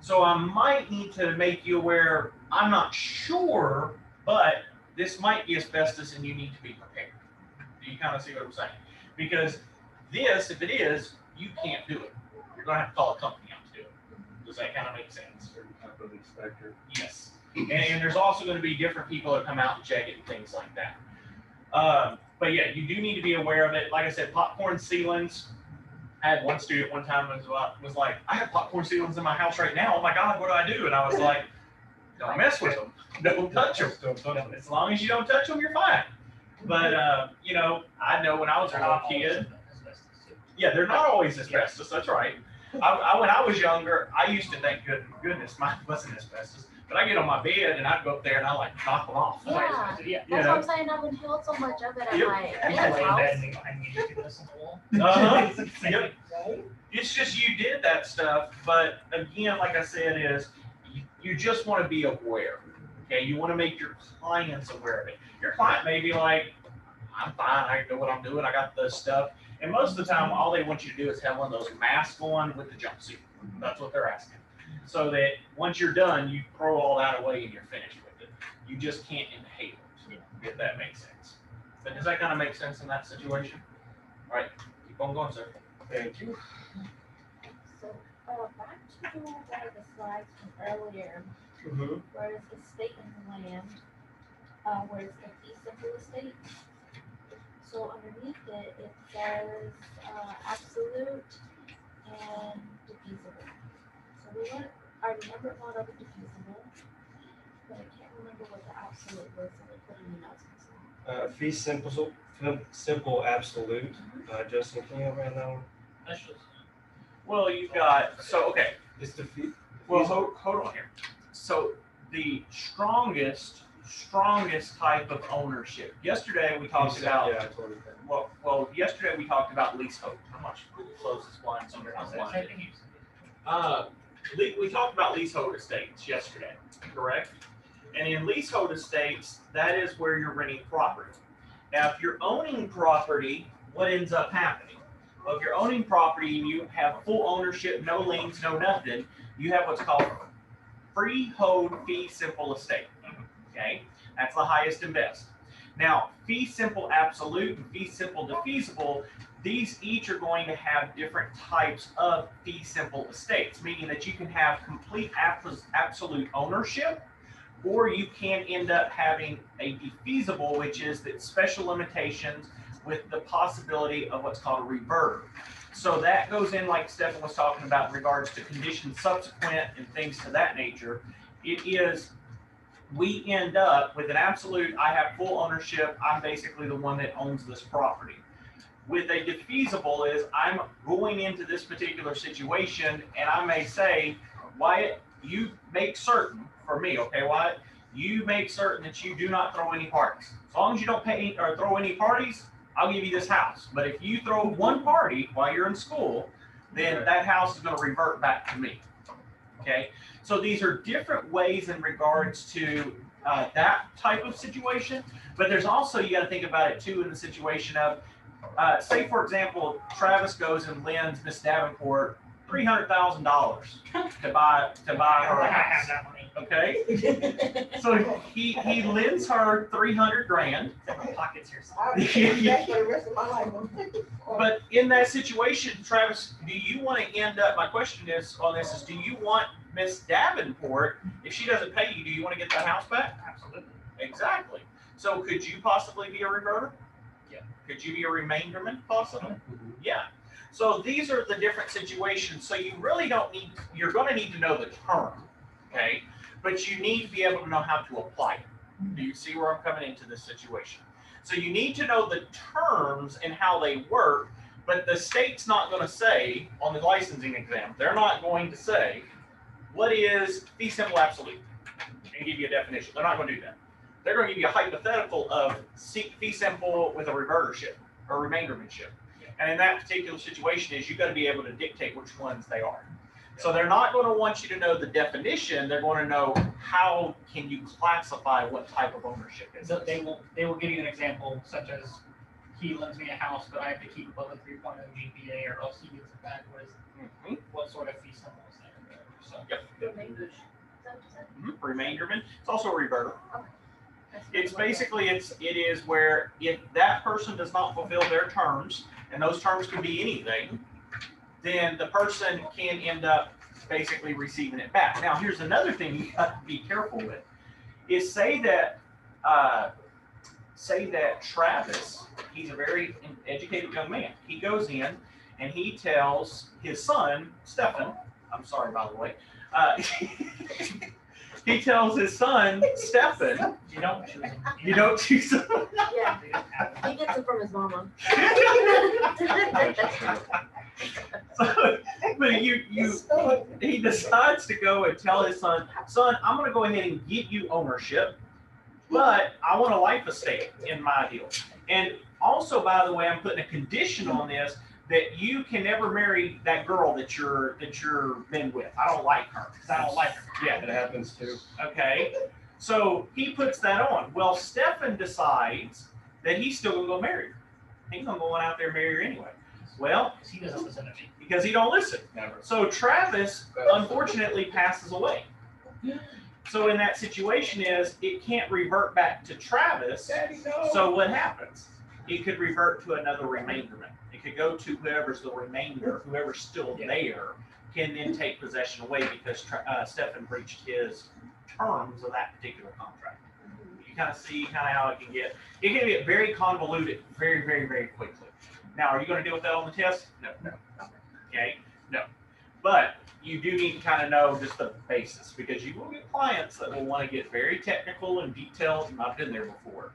So I might need to make you aware, I'm not sure, but this might be asbestos and you need to be prepared. Do you kind of see what I'm saying? Because this, if it is, you can't do it. You're gonna have to call a company out to do it. Does that kind of make sense? Certain type of inspector. Yes. And there's also gonna be different people that come out and check it and things like that. But yeah, you do need to be aware of it. Like I said, popcorn ceilings. I had one student one time was like, I have popcorn ceilings in my house right now. Oh my God, what do I do? And I was like, don't mess with them. Don't touch them. As long as you don't touch them, you're fine. But, you know, I know when I was a little kid, yeah, they're not always asbestos. That's right. When I was younger, I used to think, goodness, mine wasn't asbestos. But I get on my bed and I'd go up there and I like knock them off. Yeah. Yeah. That's what I'm saying. I've inhaled so much of it at Yep. my I aunt's lay in house. bed and behind me, you can listen to the wall. Uh-huh. It's the same Yep. thing. It's just you did that stuff, but again, like I said, is you just want to be aware. Okay, you want to make your clients aware of it. Your client may be like, I'm fine, I know what I'm doing, I got this stuff. And most of the time, all they want you to do is have one of those masks on with the jumpsuit. That's what they're asking. So that once you're done, you throw all that away and you're finished with it. You just can't inhale it, if that makes sense. But does that kind of make sense in that situation? All right, keep on going, sir. Thank you. So, back to one of the slides from earlier, Mm-hmm. where it's estate and land, where it's the fee simple estate. So underneath it, it says, absolute and diffusible. So I remember one of the diffusible, but I can't remember what the absolute was, so I put in the notes. Fee simple absolute. Justin, can you help me on that one? That's just. Well, you've got, so, okay. It's the fee. Well, hold on here. So the strongest type of ownership. Yesterday we talked about. Yeah, I told you that. Well, yesterday we talked about leasehold. How much close this blind so you're not blind. We talked about leasehold estates yesterday, correct? And in leasehold estates, that is where you're renting property. Now, if you're owning property, what ends up happening? Well, if you're owning property and you have full ownership, no liens, no nothing, you have what's called freehold fee simple estate. Okay, that's the highest and best. Now, fee simple absolute and fee simple defeasible, these each are going to have different types of fee simple estates, meaning that you can have complete absolute ownership, or you can end up having a defeasible, which is that special limitations with the possibility of what's called a reverter. So that goes in, like Stephen was talking about, in regards to conditions subsequent and things to that nature. It is, we end up with an absolute, I have full ownership, I'm basically the one that owns this property. With a defeasible is, I'm going into this particular situation and I may say, Wyatt, you make certain, for me, okay, Wyatt, you make certain that you do not throw any parties. As long as you don't pay or throw any parties, I'll give you this house. But if you throw one party while you're in school, then that house is going to revert back to me. Okay, so these are different ways in regards to that type of situation. But there's also, you got to think about it too in the situation of, say for example, Travis goes and lends Miss Davenport $300,000 to buy her I a have house. that money. Okay, so he lends her $300,000. My pockets here. I'll be back for the rest of my life. But in that situation, Travis, do you want to end up, my question is on this is, do you want Miss Davenport, if she doesn't pay you, do you want to get that house back? Absolutely. Exactly. So could you possibly be a reverter? Yeah. Could you be a remainderman possibly? Yeah. So these are the different situations. So you really don't need, you're going to need to know the term, okay? But you need to be able to know how to apply it. Do you see where I'm coming into this situation? So you need to know the terms and how they work, but the state's not going to say on the licensing exam, they're not going to say, what is fee simple absolute? And give you a definition. They're not going to do that. They're going to give you a hypothetical of fee simple with a revertership or remaindermanship. And in that particular situation is you've got to be able to dictate which ones they are. So they're not going to want you to know the definition. They're going to know how can you classify what type of ownership is. So they will give you an example such as he lends me a house, but I have to keep above a 3.0 GPA or else he gets it back. What sort of fee simple is that? So Yep. Remainder. Is that what you said? Remainderment. It's also a reverter. That's It's what I basically, it is where if that person does not fulfill their terms, and those terms can be anything, then the person can end up basically receiving it back. Now, here's another thing you have to be careful with, is say that Travis, he's a very educated young man. He goes in and he tells his son, Stefan, I'm sorry, by the way, he tells his son, Stefan, You don't choose them. you don't choose him. Yeah, They just have them. he gets it from his mama. So, but he decides to go and tell his son, I'm going to go ahead and give you ownership, but I want a life estate in my deal. And also, by the way, I'm putting a condition on this that you can never marry that girl that you're been with. I don't like her. 'Cause I don't like her. Yeah, it happens too. Okay. So he puts that on. Well, Stefan decides that he's still gonna go marry her. He's gonna go on out there and marry her anyway. Well, Because he doesn't listen to me. because he don't listen. Never. So Travis unfortunately passes away. So in that situation it can't revert back to Travis. Daddy, no. So what happens? It could revert to another remainderment. It could go to whoever's the remainder, whoever's still there, can then take possession away because Stefan breached his terms of that particular contract. You kind of see how it can get very convoluted very, very, very quickly. Now, are you going to deal with that on the test? No. Okay, no. But you do need to kind of know just the basis because you will get clients that will want to get very technical and detailed, and I've been there before.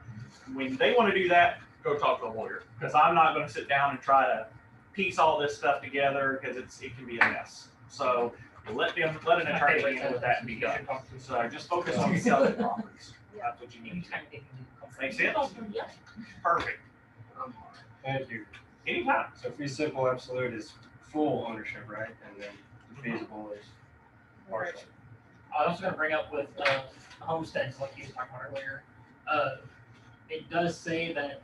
When they want to do that, go talk to a lawyer because I'm not going to sit down and try to piece all this stuff together because it can be a mess. So let an attorney deal with that and be done. So just focus on selling properties. That's what you need. Make sense? Yep. Perfect. Thank you. Anytime. So fee simple absolute is full ownership, right? And then feasible is partial. I was also gonna bring up with homesteads, like you were talking about earlier. It does say that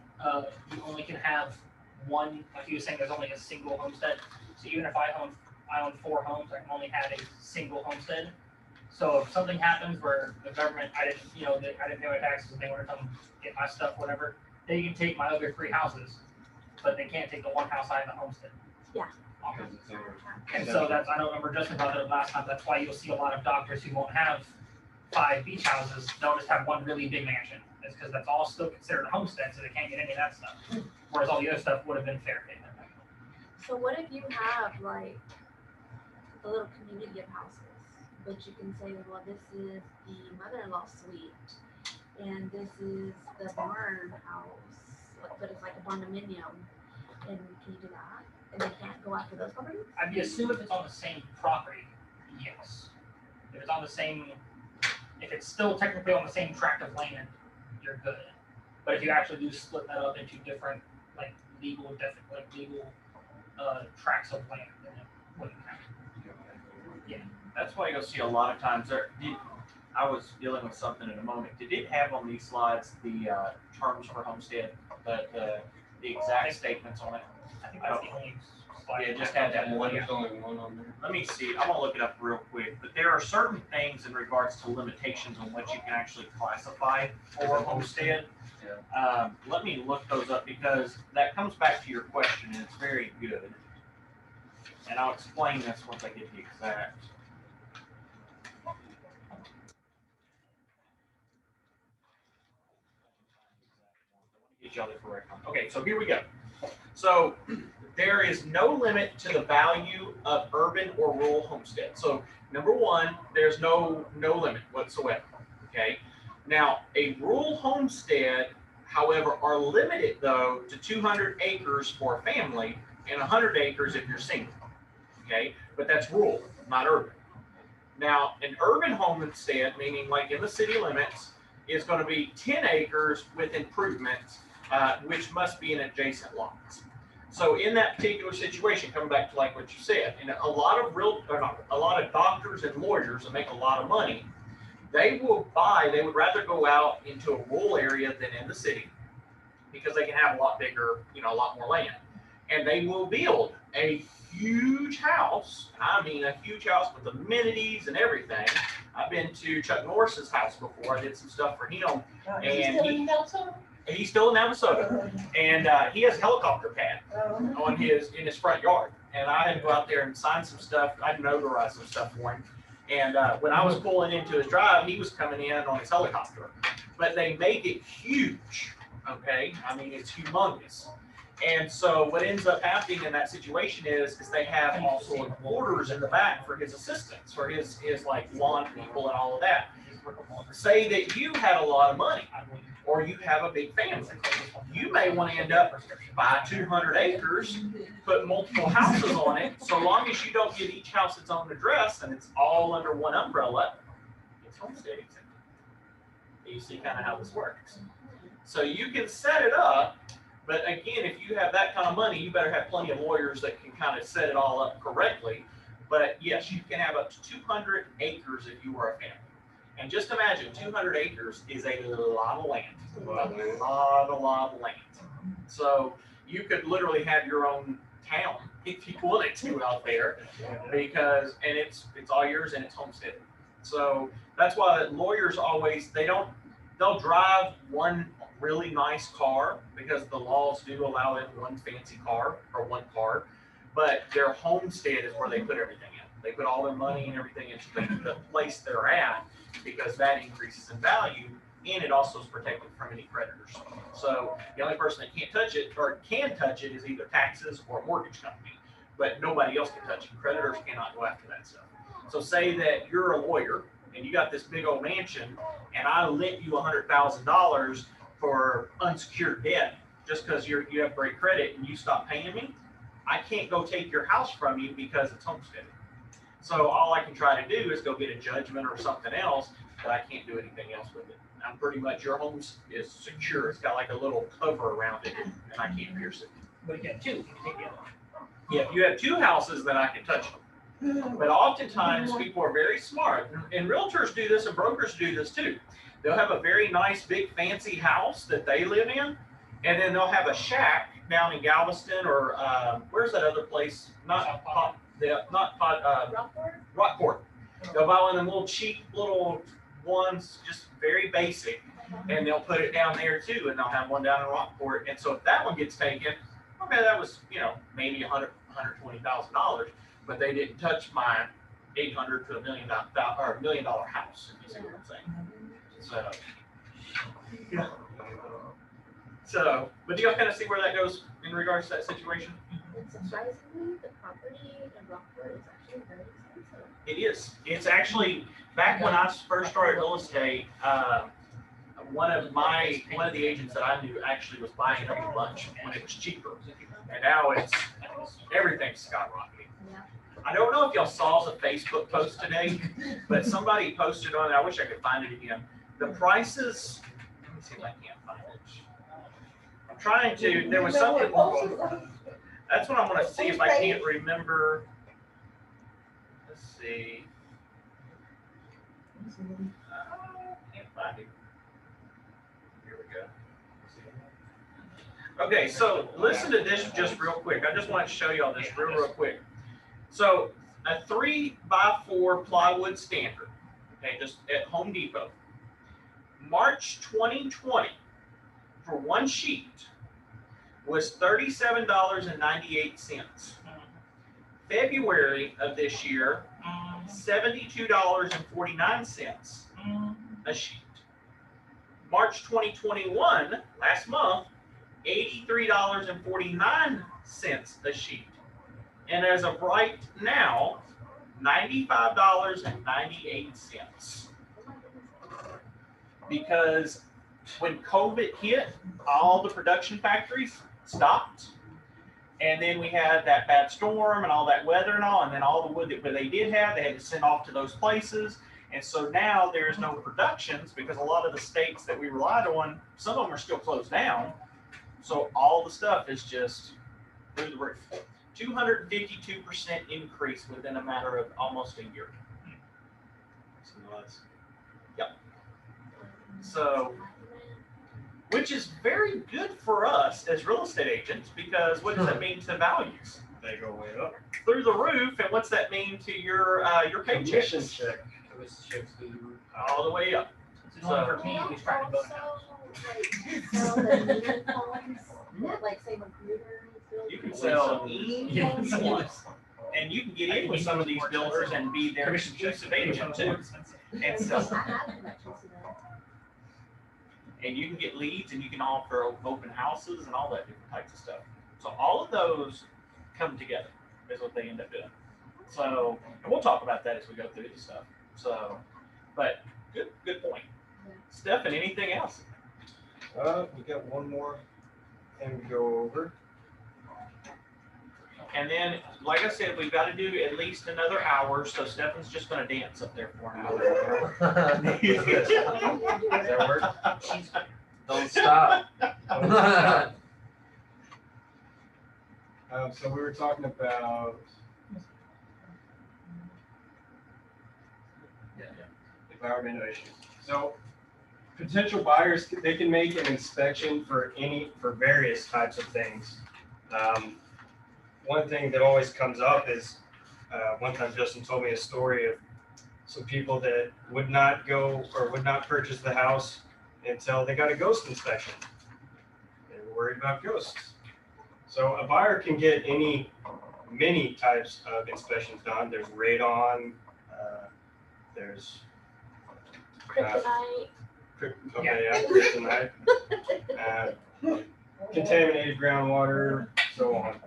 you only can have one, like you were saying, there's only a single homestead. So even if I own 4 homes, I can only have a single homestead. So if something happens where the government, I didn't pay my taxes, they want to come get my stuff, whatever, they can take my other 3 houses, but they can't take the 1 house I have the homestead. Yeah. Because it's over. And so I don't remember Justin brought that up last time, that's why you'll see a lot of doctors who won't have 5 beach houses, they'll just have one really big mansion. It's because that's all still considered a homestead, so they can't get any of that stuff. Whereas all the other stuff would have been fair payment. So what if you have like a little community of houses, but you can say, well, this is the mother-in-law suite, and this is the barn house, but it's like a barndominium, and can you do that? And they can't go after those properties? I'd be assuming if it's on the same property, yes. If it's still technically on the same tract of land, you're good. But if you actually do split that up into different legal tracts of land, then it wouldn't count. That's why you'll see a lot of times I was dealing with something in a moment. Did it have on these slides the terms for homestead, the exact statements on it? I think that's the only slide. Yeah, it just had that one. There's only one on there. Let me see. I'm gonna look it up real quick. But there are certain things in regards to limitations on what you can actually classify for homestead. Let me look those up because that comes back to your question and it's very good. And I'll explain this once I get the exact. Get y'all the correct one. Okay, so here we go. So there is no limit to the value of urban or rural homestead. So number one, there's no limit whatsoever. Okay. Now a rural homestead, however, are limited though to 200 acres for a family and 100 acres if you're single. Okay, but that's rural, not urban. Now an urban homestead, meaning like in the city limits, is going to be 10 acres with improvements, which must be in adjacent lots. So in that particular situation, coming back to like what you said, and a lot of doctors and lawyers that make a lot of money, they would rather go out into a rural area than in the city because they can have a lot bigger, a lot more land. and they will build a huge house. I mean, a huge house with amenities and everything. I've been to Chuck Norris's house before. I did some stuff for him. He's still in Minnesota, and he has a helicopter pad on in his front yard. And I had to go out there and sign some stuff. I notarized some stuff for him. And when I was pulling into his drive, he was coming in on his helicopter. But they make it huge, okay? I mean, it's humongous. And so what ends up happening in that situation is they have also quarters in the back for his assistants, for his like lawn people and all of that. Say that you had a lot of money, or you have a big family. You may want to end up buy 200 acres, put multiple houses on it. So long as you don't give each house its own address and it's all under one umbrella, it's homestead exempt. You see kind of how this works. So you can set it up, but again, if you have that kind of money, you better have plenty of lawyers that can kind of set it all up correctly. But yes, you can have up to 200 acres if you were a family. And just imagine 200 acres is a lot of land, a lot of land. So you could literally have your own town if you wanted to out there, because, and it's all yours and it's homesteaded. So that's why lawyers always, they'll drive one really nice car because the laws do allow it one fancy car or one car, but their homestead is where they put everything in. They put all their money and everything into the place they're at, because that increases in value, and it also is protected from any creditors. So the only person that can't touch it or can touch it is either taxes or a mortgage company, but nobody else can touch it. Creditors cannot go after that stuff. So say that you're a lawyer and you got this big old mansion, and I lent you $100,000 for unsecured debt just because you have great credit and you stop paying me. I can't go take your house from you because it's homesteaded. So all I can try to do is go get a judgment or something else, but I can't do anything else with it. I'm pretty much, your home is secure. It's got like a little cover around it, and I can't pierce it. But if you have two, you can take the other one. Yeah, if you have two houses, then I can touch them. But oftentimes people are very smart, and realtors do this and brokers do this too. They'll have a very nice, big, fancy house that they live in, and then they'll have a shack down in Galveston or where's that other place? Rockport. They'll buy one of them little cheap little ones, just very basic, and they'll put it down there too, and they'll have one down in Rockport. And so if that one gets taken, okay, that was, maybe $120,000, but they didn't touch my $800 to $1 million house. If you see what I'm saying? So, but do y'all kind of see where that goes in regards to that situation? Surprisingly, the property in Rockport is actually very expensive. It is. It's actually, back when I first started real estate, one of the agents that I knew actually was buying up a bunch when it was cheaper. And now everything's skyrocketing. Yeah. I don't know if y'all saw the Facebook post today, but somebody posted on it. I wish I could find it again. The prices, let me see if I can't find it. I'm trying to, there was something. That's what I'm going to see if I can't remember. Let's see. Can't find it. Here we go. Okay, so listen to this just real quick. I just want to show you all this real quick. So a 3x4 plywood standard, okay, just at Home Depot, March 2020 for one sheet was $37.98. February of this year, $72.49 a sheet. March 2021, last month, $83.49 a sheet. And as of right now, $95.98. Because when COVID hit, all the production factories stopped. And then we had that bad storm and all that weather and all, and then all the wood that they did have, they had to send off to those places. And so now there's no productions because a lot of the states that we relied on, some of them are still closed down. So all the stuff is just through the roof. 252% increase within a matter of almost a year. Yep. So which is very good for us as real estate agents, because what does that mean to values? They go way up. Through the roof, and what's that mean to your Commission paychecks? check. All the way up. It's only for me Can who's you trying to build a also, house. like, sell the meter phones that, like, say Magruder built? You can sell Yeah. any one, and you can get in with some of these builders and be their exclusive agent too, and sell. I have connections to them. And you can get leads, and you can offer open houses and all that different types of stuff. So all of those come together is what they end up doing. So, and we'll talk about that as we go through the stuff. So, but good point. Yeah. Stefan, anything else? We got one more thing to go over. And then, like I said, we've got to do at least another hour, so Stefan's just going to dance up there for an hour. Does that work? Don't stop. So we were talking about environmental issues. So potential buyers, they can make an inspection for various types of things. One thing that always comes up is, one time Justin told me a story of some people that would not go or would not purchase the house until they got a ghost inspection. They were worried about ghosts. So a buyer can get many types of inspections done. There's radon, there's Kryptonite. kryptonite, contaminated groundwater, so on.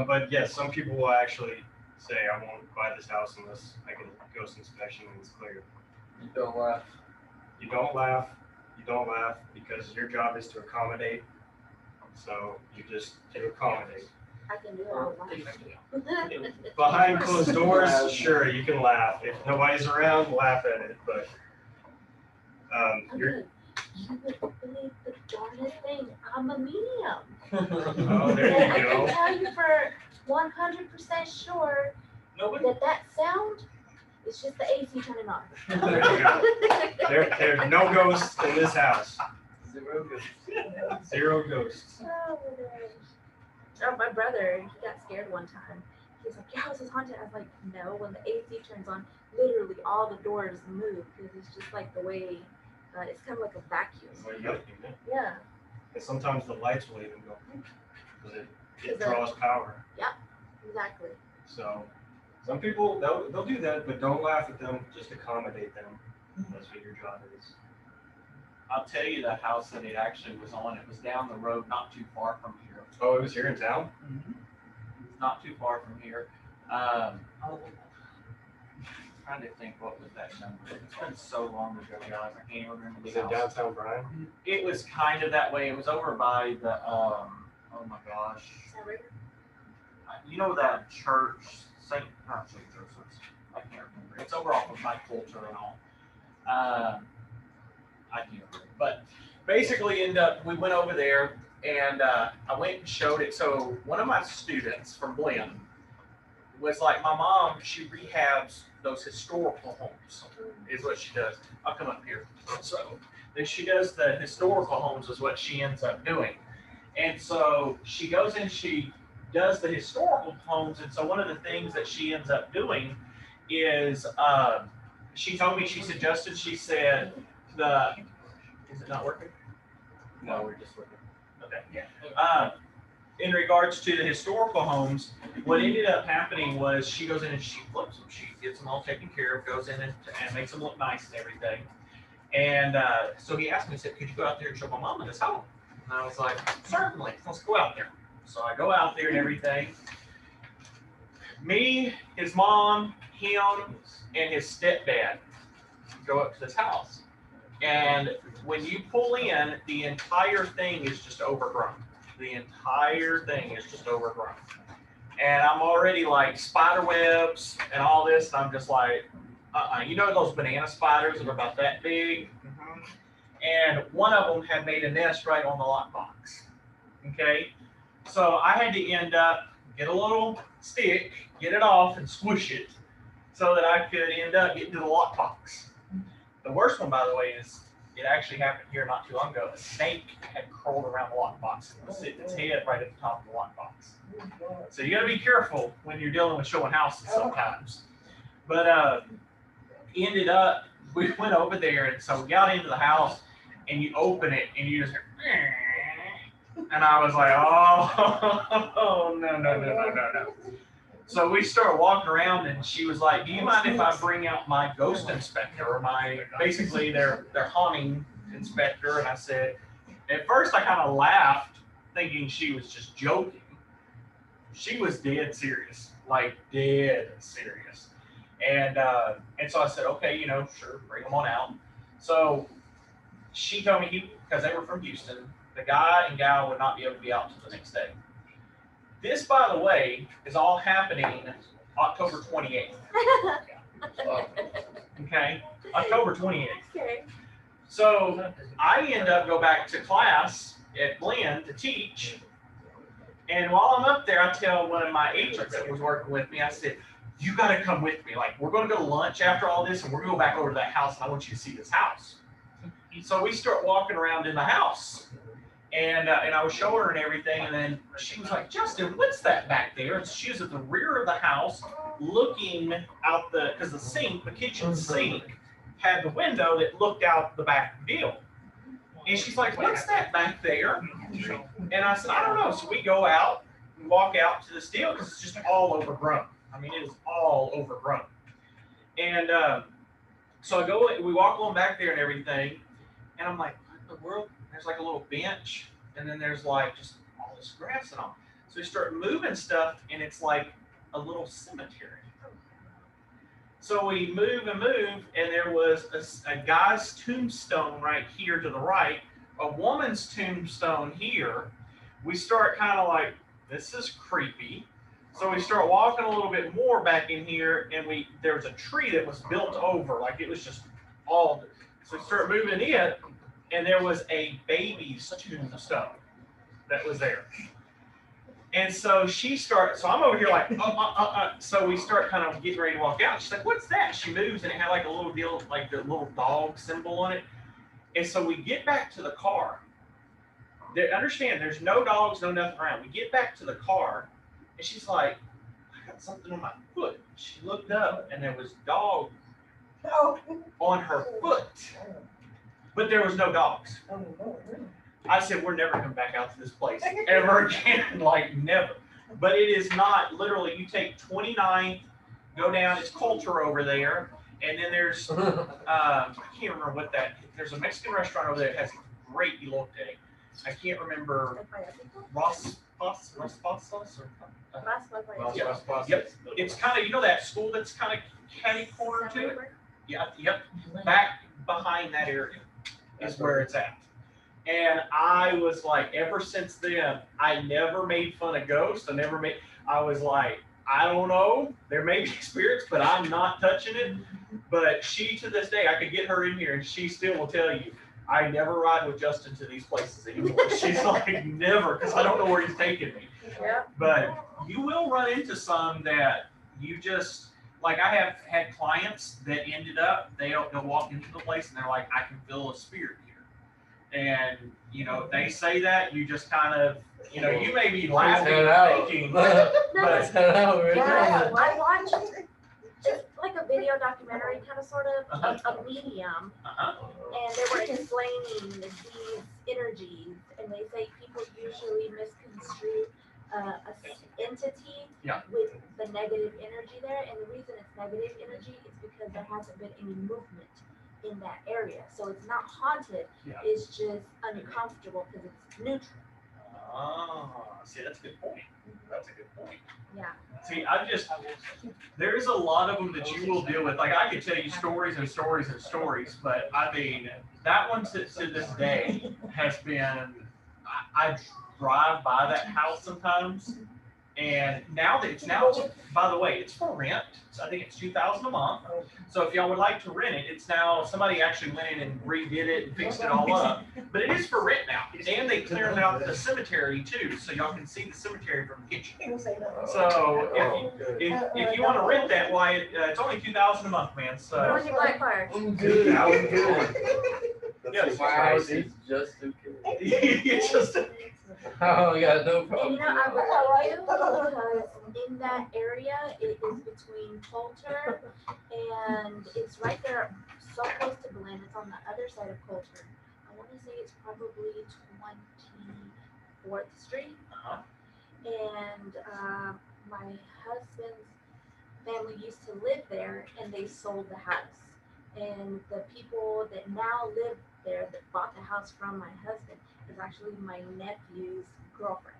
But yes, some people will actually say, I won't buy this house unless I get a ghost inspection and it's clear. You don't laugh. You don't laugh. You don't laugh because your job is to accommodate. So you just accommodate. I can do it all online. Behind closed doors, sure, you can laugh. If nobody's around, laugh at it. But you're. Okay. You would believe the darndest thing. I'm a medium. Oh, there And I you can go. tell you for 100% sure Nobody. that sound is just the AC turning on. There you go. There's no ghosts in this house. Zero good. Zero ghosts. Oh my gosh. Oh, my brother, he got scared one time. He's like, your house is haunted. I was like, no, when the AC turns on, literally all the doors move because it's just like the way, it's kind of like a vacuum. Well, you gotta do that. Yeah, And sometimes the lights will even go because it Is that- draws power. exactly. So some people they'll do that, but don't laugh at them. Just accommodate them. That's what your job is. I'll tell you the house that it actually was on. It was down the road, not too far from here. Oh, it was here in town. It's not too far from here. Trying to think what was that number. It's been so long ago, guys. I can't even remember Was the it house. downtown Bryan? It was kind of that way. It was over by the oh my gosh, Is that right? you know that church, not St. Joseph's. I can't remember. It's over off of Mike Coulter and all. I can't remember. But basically, we went over there and I went and showed it. So one of my students from Glenn was like, my mom, she rehabs those historical homes, is what she does. I'll come up here. So she does the historical homes is what she ends up doing. And so she goes in, she does the historical homes. And so one of the things that she ends up doing is, she told me, she suggested, she said, is it not working? No, we're just looking. Okay. Yeah. In regards to the historical homes, what ended up happening was she goes in and she flips them. She gets them all taken care of, goes in and makes them look nice and everything. And so he asked me, he said, could you go out there and show my mama this home? And I was like, certainly, let's go out there. So I go out there and everything. Me, his mom, him, and his stepdad go up to this house. And when you pull in, the entire thing is just overgrown. The entire thing is just overgrown. And I'm already like spider webs and all this. And I'm just like, you know those banana spiders that are about that big? And one of them had made a nest right on the lockbox. Okay? So I had to end up, get a little stick, get it off and squish it so that I could end up getting to the lockbox. The worst one, by the way, is it actually happened here not too long ago. A snake had crawled around the lockbox and was sitting its head right at the top of the lockbox. So you gotta be careful when you're dealing with showing houses sometimes. But ended up, we went over there, and so we got into the house, and you open it, and you just hear, and I was like, oh, no. So we started walking around, and she was like, do you mind if I bring out my ghost inspector, or basically their haunting inspector? And I said, at first I kind of laughed, thinking she was just joking. She was dead serious, like dead serious. And so I said, okay, sure, bring them on out. So she told me, because they were from Houston, the guy and gal would not be able to be out until the next day. This, by the way, is all happening October 28th. Okay, October 28th. Okay. So I end up go back to class at Glenn to teach. And while I'm up there, I tell one of my agents that was working with me, I said, you got to come with me. Like, we're going to go to lunch after all this, and we're going to go back over to that house, and I want you to see this house. So we start walking around in the house, and I was showing her and everything, and then she was like, Justin, what's that back there? And she was at the rear of the house looking out because the kitchen sink had the window that looked out the back deal. And she's like, what's that back there? And I said, I don't know. So we go out and walk out to this deal because it's just all overgrown. I mean, it is all overgrown. And so we walk on back there and everything. And I'm like, what in the world? There's like a little bench. And then there's like just all this grass and all. So we start moving stuff, and it's like a little cemetery. So we move, and there was a guy's tombstone right here to the right, a woman's tombstone here. We start kind of like, this is creepy. So we start walking a little bit more back in here, and there was a tree that was built over, like it was just all. So we start moving it, and there was a baby's tombstone that was there. And so so I'm over here like, so we start kind of getting ready to walk out. She's like, what's that? She moves, and it had like a little deal, like the little dog symbol on it. And so we get back to the car. Understand, there's no dogs, no nothing around. We get back to the car, and she's like, I got something on my foot. She looked up, and there was dog on her foot, but there was no dogs. I said, we're never coming back out to this place ever again, like never. But it is not, literally, you take 29th, go down, it's Culture over there, and then there's, I can't remember there's a Mexican restaurant over there that has great elote. I can't remember, Ras Pasas? Yep, it's kind of, that school that's kind of catty corner to it? Yeah, yep, back behind that area is where it's at. And I was like, ever since then, I never made fun of ghosts. I was like, I don't know, there may be spirits, but I'm not touching it. But she, to this day, I could get her in here, and she still will tell you, I never ride with Justin to these places anymore. She's like, never, because I don't know where he's taking me. Yeah. But you will run into some that you just, like I have had clients that ended up, they'll walk into the place and they're like, I can feel a spirit here. And, they say that, you just kind of, you may be laughing and thinking, but I watched just like a video documentary, kind of sort of, a medium, and they were explaining these energies, and they say people usually misconstrue an entity with the negative energy there, and the reason it's negative energy is because there hasn't been any movement in that area. So it's not haunted, it's just uncomfortable because it's neutral. See, that's a good point. That's a good point. Yeah. See, there's a lot of them that you will deal with. Like, I could tell you stories and stories and stories, but I mean, that one to this day has been, I drive by that house sometimes, and now, by the way, it's for rent. So I think it's $2,000 a month. So if y'all would like to rent it, it's now, somebody actually went in and redid it and fixed it all up. But it is for rent now. And they cleared out the cemetery too, so y'all can see the cemetery from the kitchen. So if you want to rent that, why it's only $2,000 a month, man. So. Where's your black card? Good. Yes. My house is just okay. It's just, Oh, yeah, no And problem. you know, I believe you because in that area, it is between Coulter and it's right there, so close to Glen. It's on the other side of Coulter. I want to say it's probably 24th Street. uh-huh. And my husband's family used to live there, and they sold the house. And the people that now live there that bought the house from my husband is actually my nephew's girlfriend.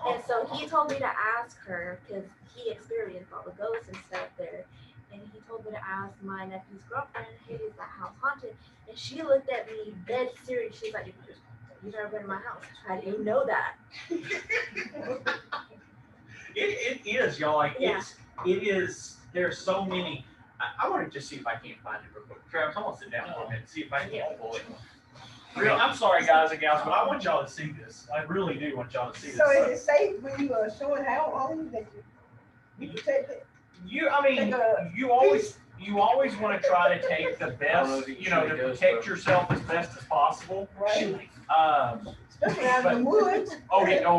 And so he told me to ask her because he experienced all the ghosts and stuff there. And he told me to ask my nephew's girlfriend, hey, is that house haunted? And she looked at me dead serious. She's like, you've never been in my house. How do you know that? It is, y'all, like, Yeah. it is, there's so many, I want to just see if I can't find it real quick. Travis, I'm gonna sit down for a minute, see if I can pull it. Real, I'm sorry, guys and gals, but I want y'all to see this. I really do want y'all to see this. So is it safe when you are showing how long that you take it? I mean, you always want to try to take the best, to protect yourself as best as possible. Right. Especially out in the woods.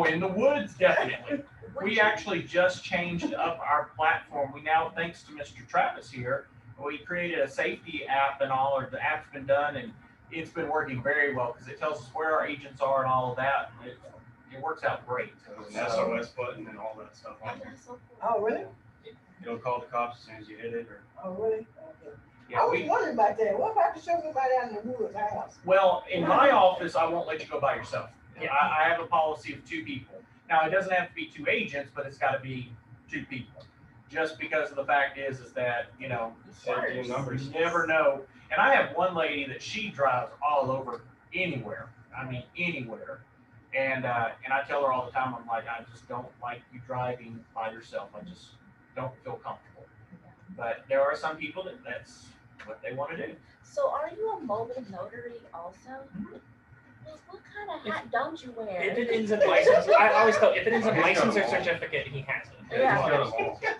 In the woods, definitely. We actually just changed up our platform. We now, thanks to Mr. Travis here, we created a safety app and all, or the app's been done, and it's been working very well because it tells us where our agents are and all of that. It works out great. There's an SOS button and all that stuff on there. That's so cool. Oh, really? It'll call the cops as soon as you hit it, or. Oh, really? Okay. Yeah, I was wondering about that. What if I could show somebody out in the woods house? well, in my office, I won't let you go by yourself. I have a policy of 2 people. Now, it doesn't have to be 2 agents, but it's got to be 2 people. Just because of the fact is that, Safety in numbers. you never know. And I have one lady that she drives all over anywhere. I mean, anywhere. And I tell her all the time, I'm like, I just don't like you driving by yourself. I just don't feel comfortable. But there are some people that's what they want to do. So are you a mobile notary also? Well, what kind of hat don't you wear? If it ends in license, I always tell, if it ends in license or certificate, he has it. Yeah. He's got them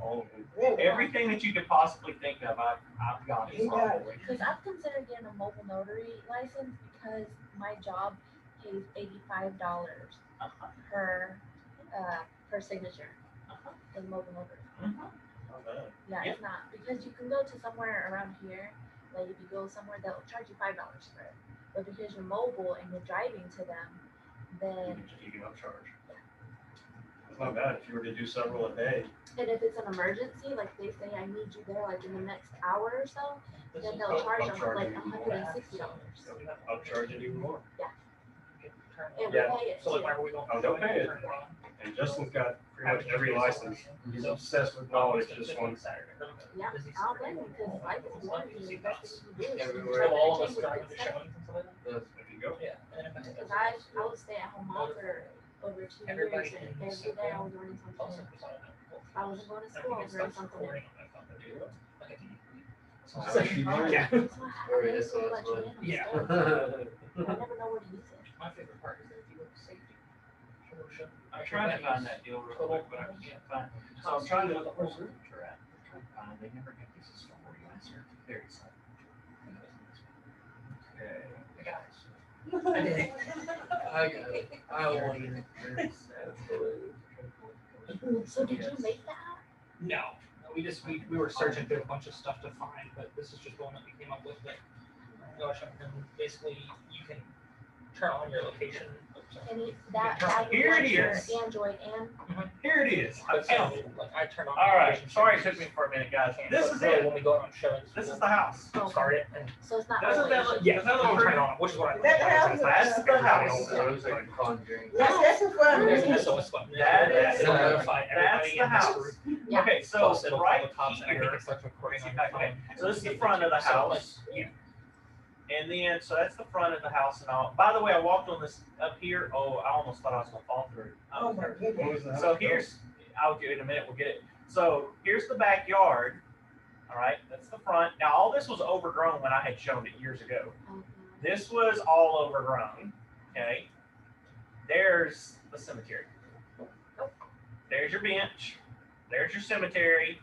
all of them. Really? Everything that you could possibly think of, I've got it. You got it. Because I've considered getting a mobile notary license because my job pays $85 per signature. As mobile notary. Not bad. Yeah, it's not because you can go to somewhere around here. Like if you go somewhere, they'll charge you $5 for it. But because you're mobile and you're driving to them, then You can upcharge. It's not bad if you were to do several a day. and if it's an emergency, like they say I need you there like in the next hour or so, then they'll charge them like $160. Upcharge it even more. And Yeah. we pay it So like, too. whenever we go. Oh, they'll pay it. And Justin's got pretty much every license. He's obsessed with knowledge, just wants. Yeah, I'll blame you because life is warranty. The best thing you can do is Everywhere. try to All of us change drive it. the showings and stuff like that. There you go. Yeah. Because I was stay at home mom for over 2 Everybody years and can use every day I was learning something. I wasn't going to school, I was learning something. new. So I have Yeah. to Very let you in on Yeah. stuff. I never know where to use it. My favorite part is that if you go to safety. I'm trying to find that deal real quick, but I can't find it. So I'm trying to look at where's Realtor at. I'm trying to find, they never get these as far as they're very simple. Okay. I got it. I did it. I got it. I wanted it. So did you make that? No, we were searching through a bunch of stuff to find, but this is just one that we came up with that. Gosh, and basically you can turn on your location. And that Here it works for is. Android and Here it is. Like I turn on. All right, location sorry it settings. took me for a minute, guys. And This but is really it. When we go on showings. This is the house. oh, Start it and so it's not Doesn't that always. look- yeah, Does that you look can turn it pretty? on, which is what I. That the house? That's the house. So it was like conjuring. That's what I'm There's doing. an SOS button. That is- It'll notify That's everybody the in this house. group. Yeah. Okay, so Plus, it'll call right the cops and I think here. it starts recording on Okay, your phone. so this is the front of the So, like, house. And then, so that's the front of the house and all. By the way, I walked on this up here. Oh, I almost thought I was gonna fall through. Oh, my What goodness. was the house So built? here's, I'll get it in a minute, we'll get it. So here's the backyard. All right, that's the front. Now, all this was overgrown when I had shown it years ago. This was all overgrown, okay? There's the cemetery. There's your bench. There's your cemetery.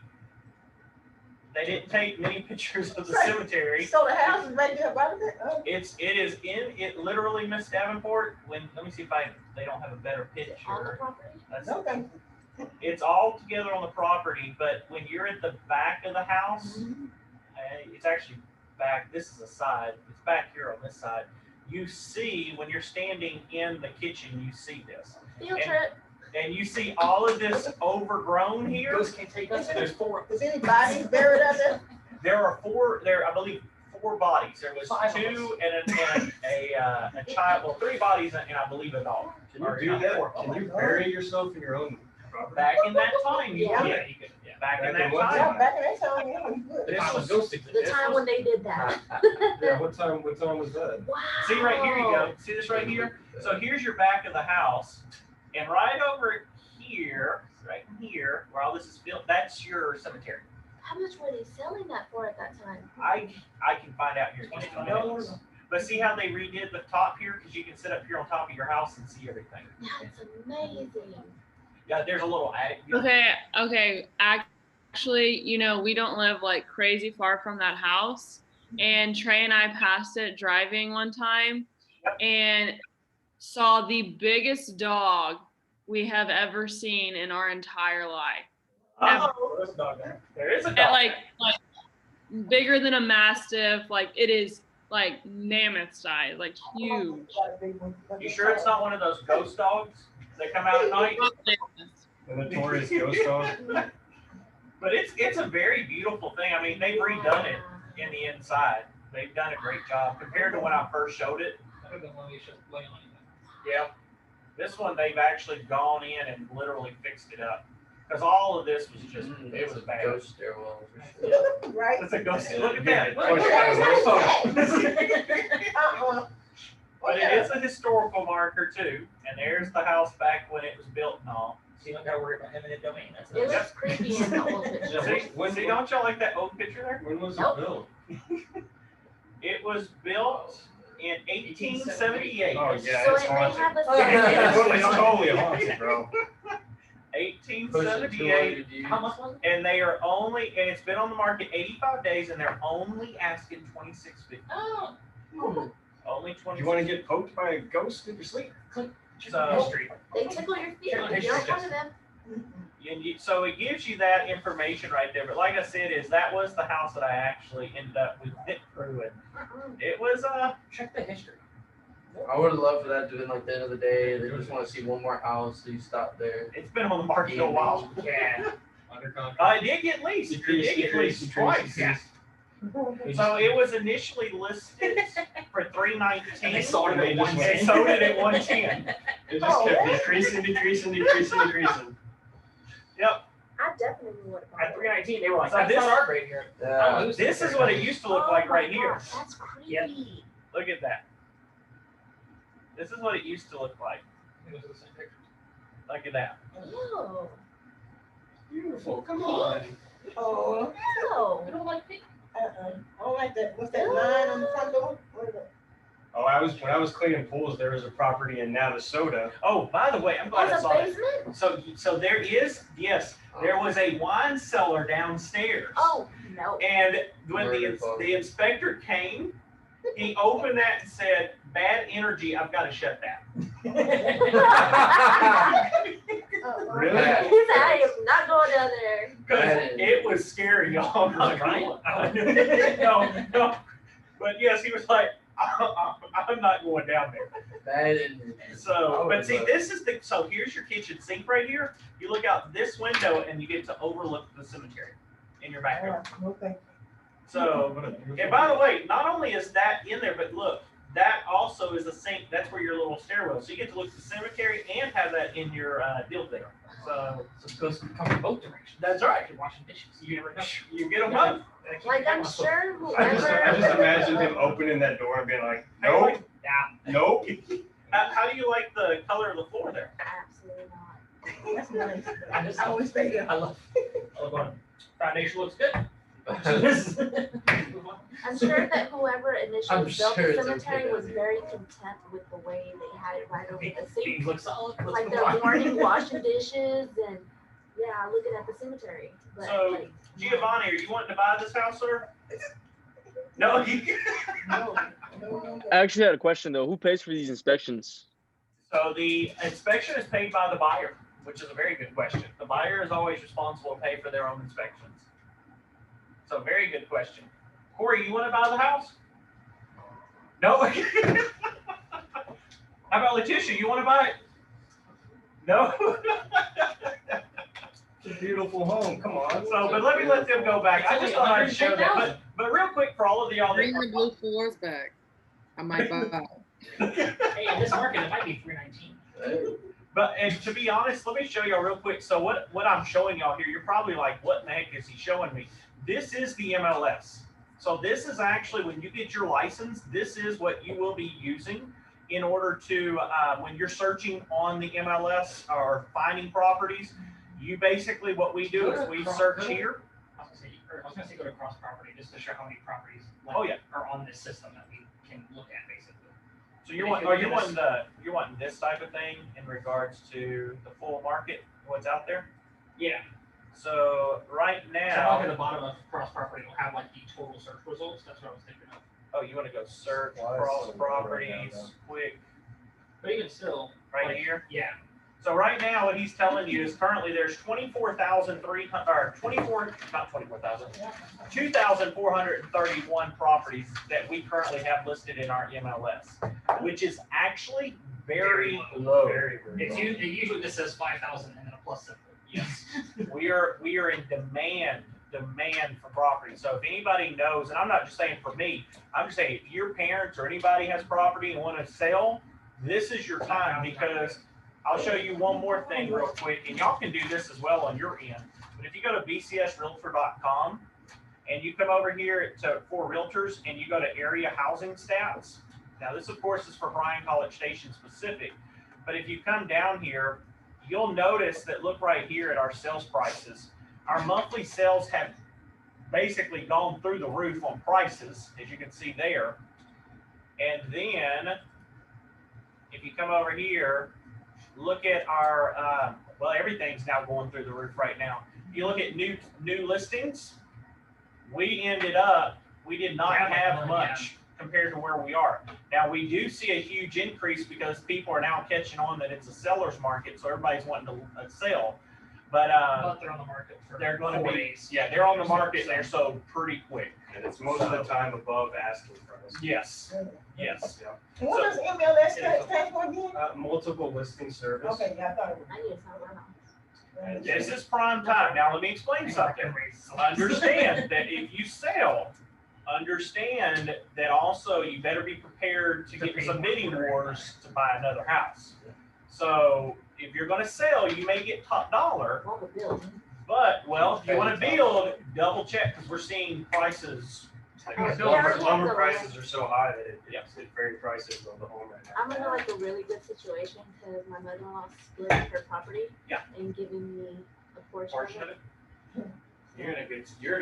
They didn't take many pictures of the Right. cemetery. So the house is right there, right there? Oh. It literally, Miss Davenport, let me see if they don't have a better On the picture. property? Okay. It's all together on the property, but when you're at the back of the house, it's actually back, this is a side, it's back here on this side. You see, when you're standing in the kitchen, you see this. Field trip. And you see all of this overgrown here. Ghosts can't take us, there's 4. Is any bodies buried out there? There are I believe, 4 bodies. There was 5 of 2 and a child, well, 3 bodies and I believe a dog. Can you do that? Can you bury yourself in your own property? Back in that time, you Yeah. could. you could, yeah. Back in Back that in what Yeah, time. back in that time, yeah, you would. This was The time when they did that. Yeah, what time was that? Oh. Wow. See right here you go. See this right here? So here's your back of the house. And right over here, right here, where all this is built, that's your cemetery. How much were they selling that for at that time? I can find out here in just a minute. But see how they redid the top here? Because you can sit up here on top of your house and see everything. That's amazing. Yeah, there's a little attic. Okay. Actually, we don't live like crazy far from that house. And Trey and I passed it driving one time and saw the biggest dog we have ever seen in our entire life. Oh, there's a dog there. There is a And dog. like bigger than a mastiff, like it is like mammoth size, like huge. You sure it's not one of those ghost dogs that come out at night? The notorious ghost dog? But it's a very beautiful thing. I mean, they've redone it in the inside. They've done a great job compared to when I first showed it. Yeah. This one, they've actually gone in and literally fixed it up. Because all of this was just, it was bad. Ghost stairwell. for sure. Right? It's a ghost. Look at that. But it is a historical marker too. And there's the house back when it was built and all. So you don't gotta worry about eminent domain, that's It looks creepy in the old picture. See, don't y'all like that old picture there? When was it Nope. built? It was built in 1878. Oh, yeah, So it's it may haunted. have a. It's totally haunted, bro. 1878. How much was it? And they are only, and it's been on the market 85 days, and they're only asking $26.50. Oh. Only 26. You want to get poked by a ghost in your sleep? So, History. They tickle your feet. Check on You don't history want them. so it gives you that information right there. But like I said, that was the house that I actually ended up with it through it. It was Check the history. I would love for that to be like the end of the day. They just want to see one more house, so you stop there. it's been on the market a while. Yeah. Under contract. I did get leased. It did get leased twice. Yeah. So it was initially listed for $319. And they sold it at They just They 110. sold it at $110. It just kept decreasing. Yep. I definitely would have. At 319, they were like, So that's this- not our grade here. Yeah. This is what it used to look like right here. That's creepy. Yep. Look at that. This is what it used to look like. It was the same picture. Look at that. Ew. Beautiful, come on. Oh, No. You don't like pink? I don't like that. What's that line on the front door? What is it? Oh, when I was cleaning pools, there was a property in Navasota. Oh, by the way, I'm glad I There's a saw that. basement? So there is, yes, there was a wine cellar downstairs. Oh, no. And when Murder bug. the inspector came, he opened that and said, "Bad energy, I've got to shut that." Really? Bad. He said, I am not going down there. Because Bad it was scary, y'all. I'm not gonna- No. But yes, he was like, I'm not going down there. Bad energy. So, but see, so here's your kitchen sink right here. You look out this window and you get to overlook the cemetery in your backyard. Okay. So, and by the way, not only is that in there, but look, that also is a sink. That's where your little stairwell. So you get to look at the cemetery and have that in your deal there. So So ghosts can come from both directions. that's right. You're washing dishes. You never know. You get them both. Like, I'm sure I just whoever. imagined him opening that door and being like, nope, nope. How do you like the color of the floor there? Absolutely not. That's nice. I just I always stay there. I love going, foundation looks good. I'm sure that whoever initially I'm built sure the it's cemetery okay. was very content with the way they had it right over the sink. Things look solid. Like they're morning washing dishes and Yeah, looking at the cemetery, but So, like. Giovanni, are you wanting to buy this house, sir? No, I actually had a question though. Who pays for these inspections? So the inspection is paid by the buyer, which is a very good question. The buyer is always responsible to pay for their own inspections. So very good question. Corey, you want to buy the house? No? How about Letitia, you want to buy it? No? It's a beautiful home, come on. So, but let them go back. I just thought I'd show that. But real quick for all of y'all Bring the that blue floors back. I might buy. Hey, in this market, it might be 319. But and to be honest, let me show y'all real quick. So what I'm showing y'all here, you're probably like, what in the heck is he showing me? This is the MLS. So this is actually when you get your license, this is what you will be using in order to, when you're searching on the MLS or finding properties, you basically, what we do is we search here. I was gonna say go to cross property, just to show how many properties Oh, yeah. are on this system that we can look at basically. So you're wanting this type of thing in regards to the full market, what's out there? Yeah. So right So now, at the bottom of cross property, it'll have like the total search results. That's what I was thinking of. oh, you want to go search Why is cross it so low right properties, now, quick, But even still, right like, here. yeah. So right now, what he's telling you is currently there's 2,431 properties that we currently have listed in our MLS, which is actually very low. It usually just says 5,000 and then a plus symbol. Yes, we are in demand for property. So if anybody knows, and I'm not just saying for me, I'm just saying if your parents or anybody has property and want to sell, this is your time, because I'll show you one more thing real quick, and y'all can do this as well on your end. But if you go to bcsrealtor.com and you come over here for realtors and you go to area housing stats. Now this of course is for Bryan College Station specific, but if you come down here, you'll notice that look right here at our sales prices. Our monthly sales have basically gone through the roof on prices, as you can see there. And then if you come over here, look at our, well, everything's now going through the roof right now. If you look at new listings, we did not have much compared to where we are. Now, we do see a huge increase because people are now catching on that it's a seller's market, so everybody's wanting to sell. But they're on the market for they're going to 4 be, days. yeah, they're on the market and they're sold pretty quick. And it's most of the time above asking price. Yes, yes. Yeah. What does MLS stand for again? Multiple listing service. Okay, yeah, I thought it I need to sell my house. This is prime time. Now, let me explain something. Understand that if you sell, understand that also you better be prepared to get some bidding wars to buy another house. So if you're going to sell, you may get top dollar, All the bills. but well, if you want to build, double check because we're seeing prices. Lumber prices are so high that it very prices of the home right now. I'm in like a really good situation because my mother-in-law split her property. Yeah. And giving me a portion of it. You're in a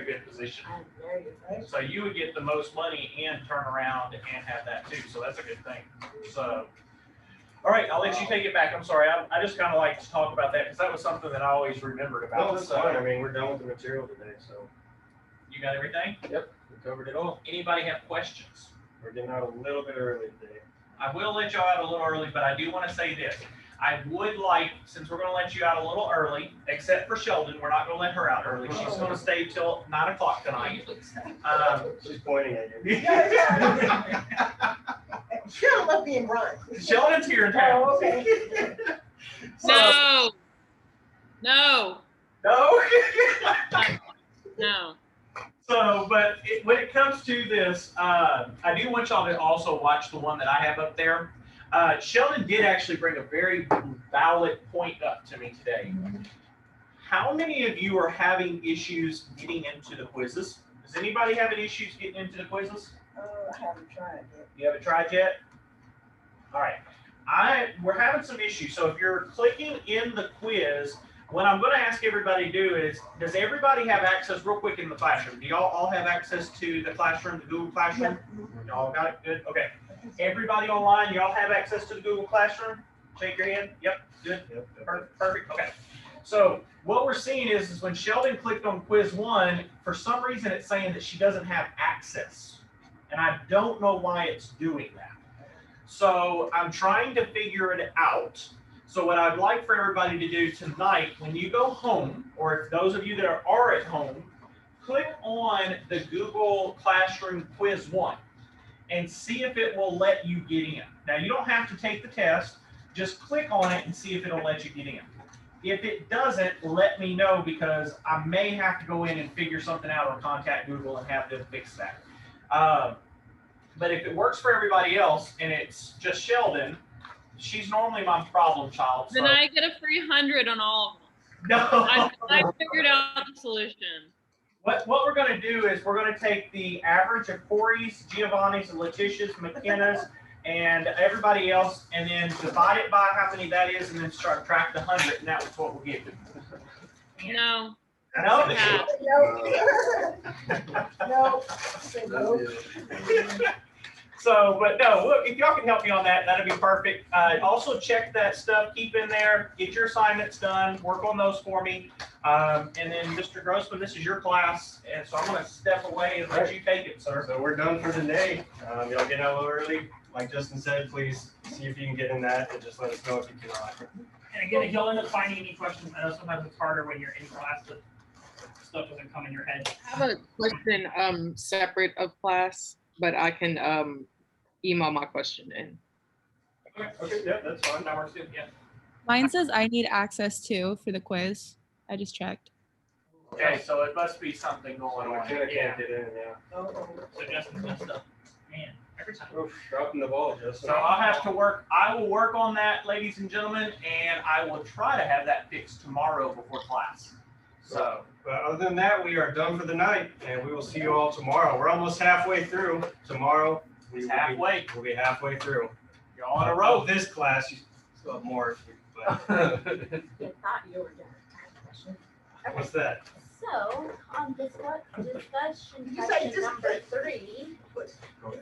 good position. I'm very good. So you would get the most money and turn around and have that too. So that's a good thing. So, all right, I'll let you take it back. I'm sorry. I just kind of like to talk about that because that was something that I always remembered about. No, that's fine. I mean, we're done with the material today, so You got everything? yep, we covered it all. Anybody have questions? We're getting out a little bit early today. I will let y'all out a little early, but I do want to say this. I would like, since we're going to let you out a little early, except for Sheldon, we're not going to let her out early. She's going to stay till 9 o'clock tonight. She's pointing at you. Sheldon must be in Bryan. Sheldon's here in town. Oh, okay. No. No. No? No. So, but when it comes to this, I do want y'all to also watch the one that I have up there. Sheldon did actually bring a very valid point up to me today. How many of you are having issues getting into the quizzes? Does anybody having issues getting into the quizzes? I haven't tried yet. You haven't tried yet? All right. We're having some issues. So if you're clicking in the quiz, what I'm going to ask everybody to do is, does everybody have access real quick in the classroom? Do y'all all have access to the classroom, the Google Classroom? Y'all got it? Good. Okay. Everybody online, y'all have access to the Google Classroom? Shake your hand. Yep. Good. Yep. Perfect. Okay. So what we're seeing is when Sheldon clicked on quiz 1, for some reason it's saying that she doesn't have access. And I don't know why it's doing that. So I'm trying to figure it out. So what I'd like for everybody to do tonight, when you go home, or if those of you that are at home, click on the Google Classroom Quiz 1 and see if it will let you get in. Now you don't have to take the test, just click on it and see if it'll let you get in. If it doesn't, let me know, because I may have to go in and figure something out or contact Google and have them fix that. But if it works for everybody else and it's just Sheldon, she's normally my problem child. Then I get a free 100 on all of them. No. I figured out the solution. What we're going to do is we're going to take the average of Corey's, Giovanni's, and Letitia's, McKenna's, and everybody else, and then divide it by how many that is, and then start track the 100, and that's what we'll give you. No. No. No. No. So, but no, look, if y'all can help me on that, that'd be perfect. Also check that stuff, keep in there, get your assignments done, work on those for me. And then Mr. Grossman, this is your class, and so I'm gonna step away and let you take it, sir. So we're done for the day. Y'all get out a little early. Like Justin said, please see if you can get in that and just let us know if you cannot. And again, if you'll end up finding any questions, I know sometimes it's harder when you're in class, but stuff doesn't come in your head. I have a question separate of class, but I can email my question in. Okay, yeah, that's fine. That works too, yeah. Mine says I need access too for the quiz. I just checked. Okay, so it must be something going on. McKenna Yeah. can't get in, yeah. So Justin's messed up. Man, every time. Oof, dropping the ball, Justin. So I'll have to work, I will work on that, ladies and gentlemen, and I will try to have that fixed tomorrow before class. So, But other than that, we are done for the night, and we will see you all tomorrow. We're almost halfway through. Tomorrow, it's halfway. We'll be halfway through. You're on a roll. Of this class, you still have more. But I thought you were done. I have a question. what's that? So, on discussion You say section just- number 3, it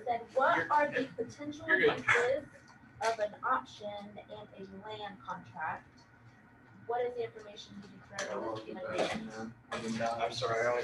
said, what are the potential you're good. uses of an option and a land contract? What is the information you declare? I'm sorry, I only